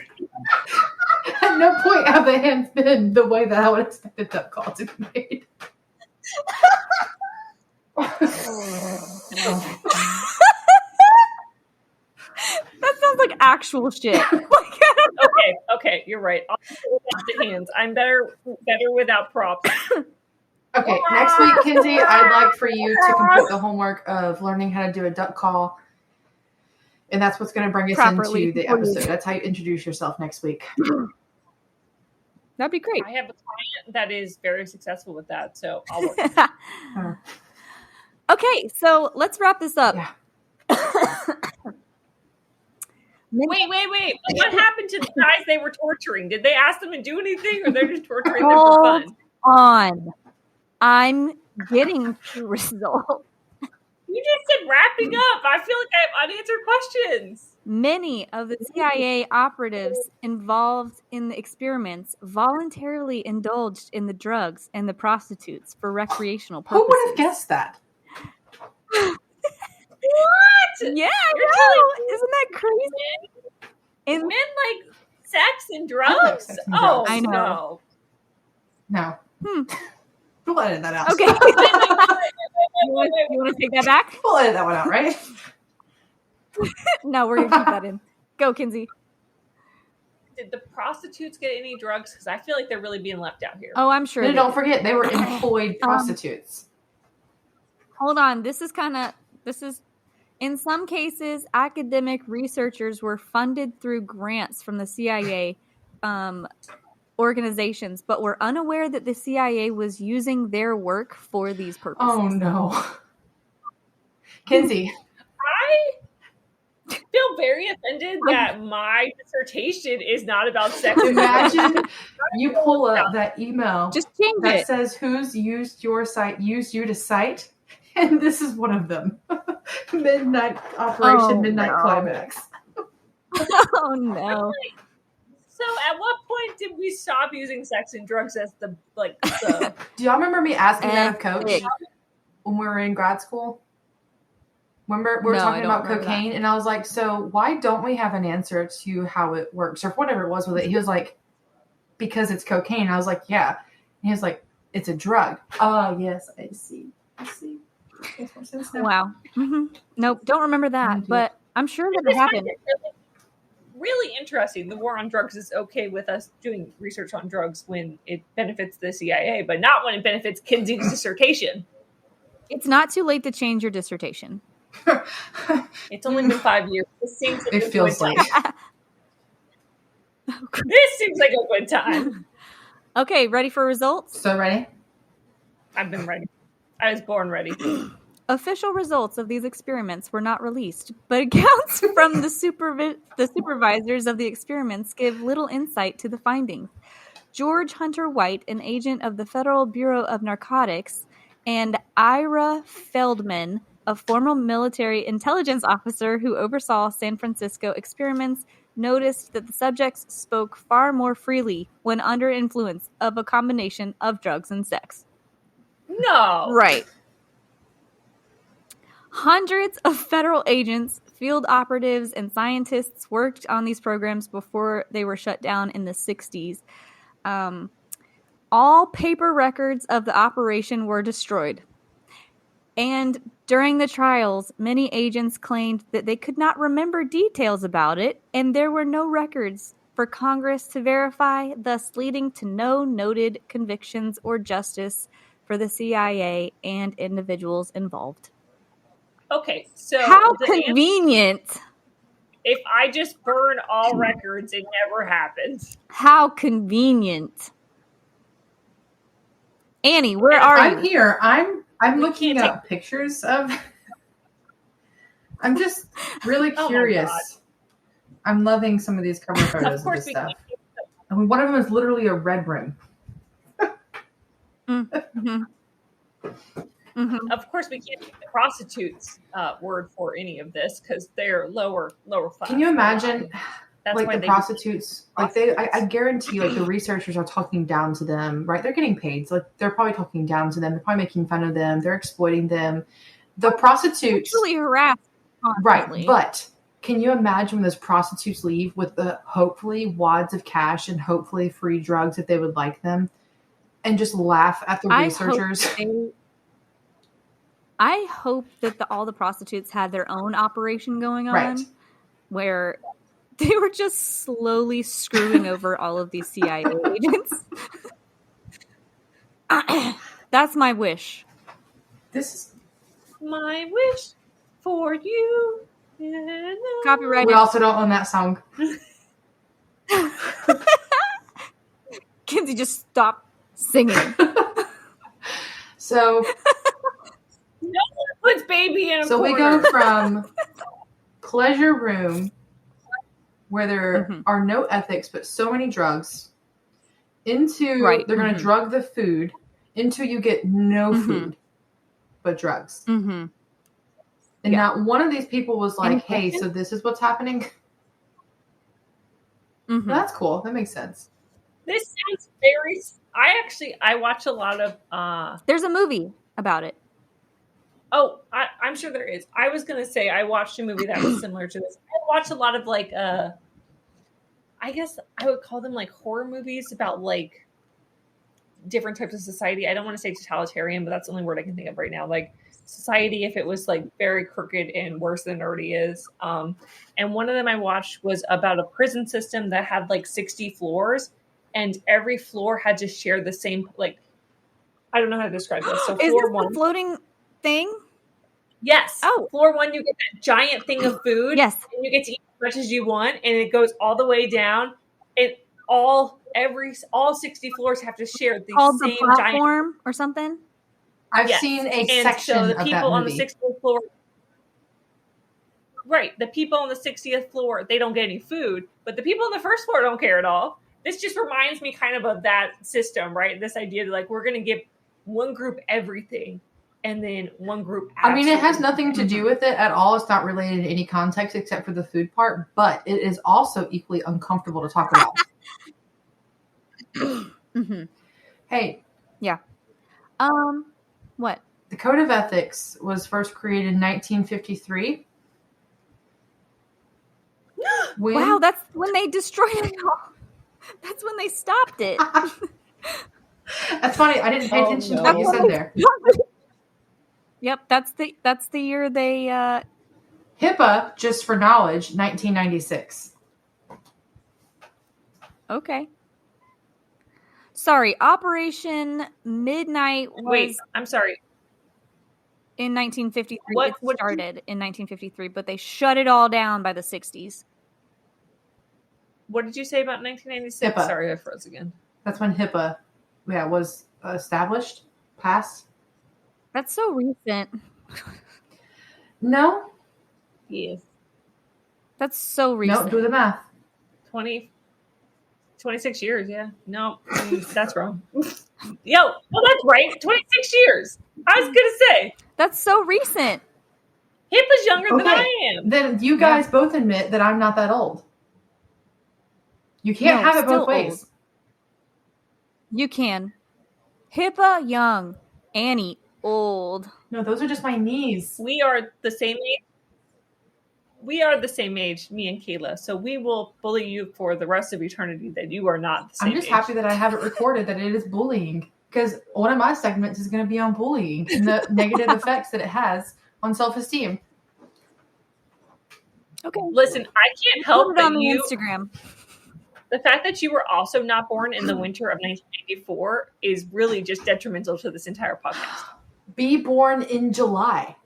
At no point have the hands been the way that I would expect a duck call to be made. That sounds like actual shit. Okay, you're right. I'll do it without the hands. I'm better without props. Okay, next week, Kinsey, I'd like for you to complete the homework of learning how to do a duck call. And that's what's going to bring us Properly. into the episode. That's how you introduce yourself next week. That'd be great. I have a client that is very successful with that, so I'll work. Okay, so let's wrap this up. Yeah. Wait. What happened to the guys they were torturing? Did they ask them to do anything, or they're just torturing them for fun? On. I'm getting to results. You just said wrapping up. I feel like I have unanswered questions. Many of the CIA operatives involved in the experiments voluntarily indulged in the drugs and the prostitutes for recreational purposes. Who would have guessed that? What? Yeah, I You're know. Isn't that crazy? Men like sex and I like drugs? sex and Oh, drugs. I know. No. Hmm. We'll edit that out. Okay. You want to take that back? We'll edit that one out, right? No, we're going to keep that in. Go, Kinsey. Did the prostitutes get any drugs? Because I feel like they're really being left out here. Oh, I'm sure. No, they don't did. forget, they were employed prostitutes. Hold on. This is in some cases, academic researchers were funded through grants from the CIA organizations, but were unaware that the CIA was using their work for these purposes. Oh, no. Kinsey. I feel very offended that my dissertation is not about sex. Imagine you pull up that email Just change that it. says who's used you to cite, and this is one of them. Midnight Operation Midnight no. Climax. Oh, no. So at what point did we stop using sex and drugs as the Do y'all remember me asking that of Coach Epic. when we were in grad school? Remember we were No, I talking don't about remember cocaine, and I was like, so why don't we have an answer to how it works or whatever it was with it? He was like, because it's cocaine. I was like, yeah. And he was like, it's a drug. Oh, yes, I see. Makes more sense now. Wow. Mm-hmm. Nope, don't remember that, but I'm sure that it happened. really interesting. The war on drugs is okay with us doing research on drugs when it benefits the CIA, but not when it benefits Kinsey's dissertation. It's not too late to change your dissertation. It's only been 5 years. This seems like It a feels good like time. This seems like a good time. Okay, ready for results? so ready. I've been ready. I was born ready. Official results of these experiments were not released, but accounts from the supervisors of the experiments give little insight to the findings. George Hunter White, an agent of the Federal Bureau of Narcotics, and Ira Feldman, a former military intelligence officer who oversaw San Francisco experiments, noticed that the subjects spoke far more freely when under influence of a combination of drugs and sex. No. Right. Hundreds of federal agents, field operatives, and scientists worked on these programs before they were shut down in the 60s. All paper records of the operation were destroyed. And during the trials, many agents claimed that they could not remember details about it, and there were no records for Congress to verify, thus leading to no noted convictions or justice for the CIA and individuals involved. Okay, so how convenient. If I just burn all records, it never happens. How convenient. Annie, where are you? I'm here. I'm looking up pictures of. I'm just really curious. I'm loving some of these cover photos of this stuff. I mean, one of them is literally a red room. Mm-hmm. Mm-hmm. Of course, we can't take the prostitutes' word for any of this because they're lower class. Can you imagine, like the prostitutes? Like I guarantee, like the researchers are talking down to them, right? They're getting paid, so like they're probably talking down to them. They're probably making fun of them. They're exploiting them. The prostitutes truly harassed, right? But can you imagine when those prostitutes leave with the hopefully wads of cash and hopefully free drugs if they would like them, and just laugh at the researchers? I hope that all the prostitutes had their own operation going on, right, where they were just slowly screwing over all of these CIA agents. That's my wish. This is my wish for you. Copyrighted. We also don't own that song. Kinsey, just stop singing. So... No one puts baby in a So corner. we go from pleasure room, where there are no ethics but so many drugs, into they're going to drug the food, into you get no food but drugs. And not one of these people was like, hey, so this is what's happening? Well, that's cool. That makes sense. This sounds very... I watch a lot of... There's a movie about it. Oh, I'm sure there is. I was going to say I watched a movie that was similar to this. I watched a lot of like, I guess I would call them like horror movies about like different types of society. I don't want to say totalitarian, but that's the only word I can think of right now. Like society, if it was like very crooked and worse than it already is. And one of them I watched was about a prison system that had like 60 floors, and every floor had to share the same, like, I don't know how to describe this. So is floor this one, the floating thing? Yes. Oh. Floor one, you get that giant thing of food. Yes. And you get to eat as much as you want, and it goes all the way down. And all 60 floors have to share the same the platform giant or something. I've seen a section so the of that people on the movie. 60th floor. Right. The people on the 60th floor, they don't get any food, but the people on the first floor don't care at all. This just reminds me kind of that system, right? This idea that like we're going to give one group everything, and then one group. I mean, it has nothing to do with it at all. It's not related to any context except for the food part, but it is also equally uncomfortable to talk about. Hey. Yeah. What? The Code of Ethics was first created in 1953. Wow, that's when they destroyed it all. That's when they stopped it. That's funny. I didn't pay attention to what you said there. Yep, that's the year they HIPAA, just for knowledge, 1996. Okay. Sorry, Operation Midnight was... Wait, I'm sorry. In 1953. It started in 1953, but they shut it all down by the 60s. What did you say about 1996? HIPAA. Sorry, I froze again. That's when HIPAA was established, passed. That's so recent. No. Yes. That's so recent. No, do the math. 26 years, yeah. No, that's wrong. Yo, well, that's right. 26 years. I was going to say. That's so recent. HIPAA's younger than I am. Then you guys both admit that I'm not that old. You can't have it both ways. Old. You can. HIPAA, young. Annie, old. No, those are just my knees. We are the same age. We are the same age, me and Kayla. So we will bully you for the rest of eternity that you are not the same I'm just age. happy that I have it recorded that it is bullying. Because one of my segments is going to be on bullying and the negative effects that it has on self-esteem. Okay. Listen, I can't help that on you... Instagram. The fact that you were also not born in the winter of 1994 is really just detrimental to this entire podcast. Be born in July.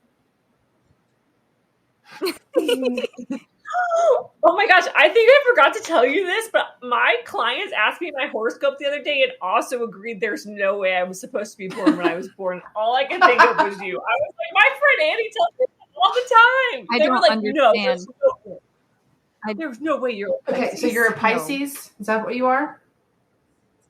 Oh my gosh, I think I forgot to tell you this, but my clients asked me my horoscope the other day and also agreed there's no way I was supposed to be born when I was born. All I could think of was you. I was like, my friend Annie tells me that all the time. I they don't were like, understand. No, there's no way you're a Pisces. Okay, so you're a Pisces? No. Is that what you are?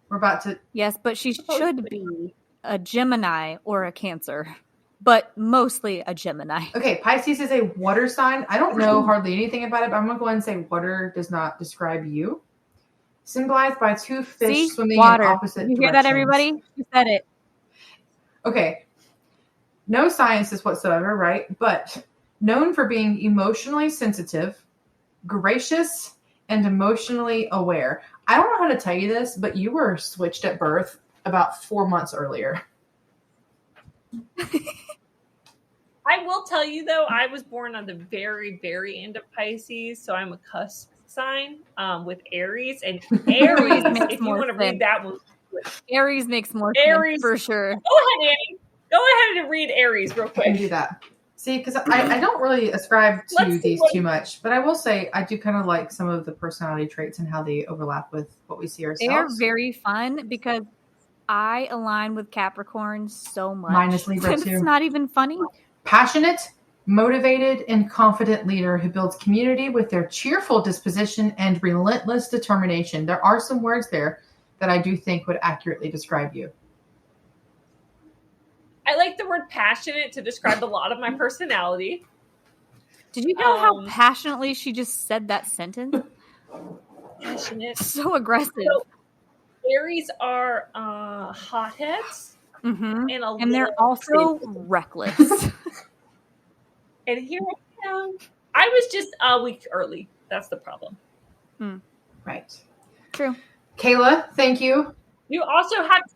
We're about to... Yes, but she should be a Gemini or a Cancer. But mostly a Gemini. Okay, Pisces is a water sign. I don't know hardly anything about it, but I'm going to go ahead and say water does not describe you. Symbolized by two fish swimming water. in opposite you directions. Hear that, everybody? You said it. Okay. No sciences whatsoever, right? But known for being emotionally sensitive, gracious, and emotionally aware. I don't know how to tell you this, but you were switched at birth about 4 months earlier. I will tell you, though, I was born on the very, very end of Pisces, so I'm a cusp sign with Aries. And Aries, if you want to read that one. Aries makes more sense, for sure. Go ahead, Annie. Go ahead and read Aries real quick. I can do that. See, because I don't really ascribe to these too much, but I will say I do kind of like some of the personality traits and how they overlap with what we see ourselves. They are very fun because I align with Capricorn so much. Minus Libra too. It's not even funny. Passionate, motivated, and confident leader who builds community with their cheerful disposition and relentless determination. There are some words there that I do think would accurately describe you. I like the word passionate to describe a lot of my personality. Did you know how passionately she just said that sentence? Passionate. So aggressive. So, Aries are hotheads. Mm-hmm. And they're also reckless. And here I am. I was just a week early. That's the problem. Right. True. Kayla, thank you. You also have to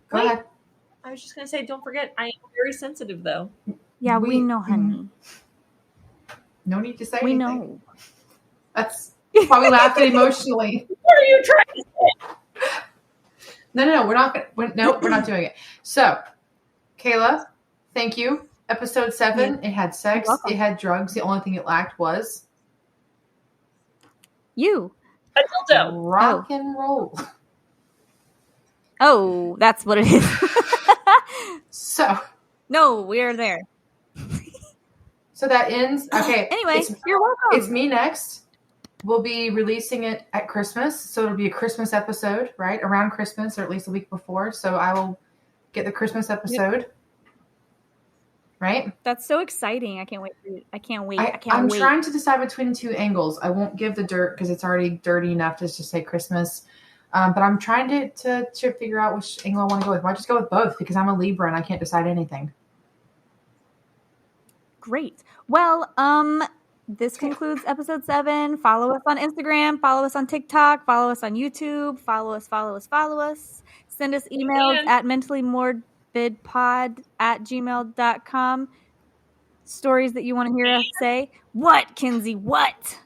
Go ahead. I was just going to say, don't forget, I am very sensitive, though. Yeah, we know, honey. No need to say we anything. Know. That's why we laughed emotionally. What are you trying to say? No, we're not doing it. So, Kayla, thank you. Episode 7, It had sex, it had drugs. The only thing it lacked was you. A dildo. Rock and roll. Oh, that's what it is. So, no, we're there. So that ends. Okay. Anyway, you're welcome. It's me next. We'll be releasing it at Christmas. So it'll be a Christmas episode, right? Around Christmas or at least a week before. So I will get the Christmas episode. Yep. Right? That's so exciting. I can't wait. I can't wait. I'm trying to decide between two angles. I won't give the dirt because it's already dirty enough to just say Christmas. But I'm trying to figure out which angle I want to go with. Why just go with both? Because I'm a Libra and I can't decide anything. Great. Well, this concludes episode 7. Follow us on Instagram. Follow us on TikTok. Follow us on YouTube. Follow us. Send us emails at mentallymorbidpod@gmail.com. Stories that you want to hear us say. What, Kinsey? What?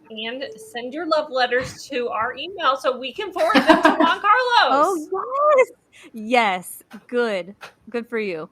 And send your love letters to our email so we can forward them to Juan Carlos. Oh, yes. Yes. Good for you.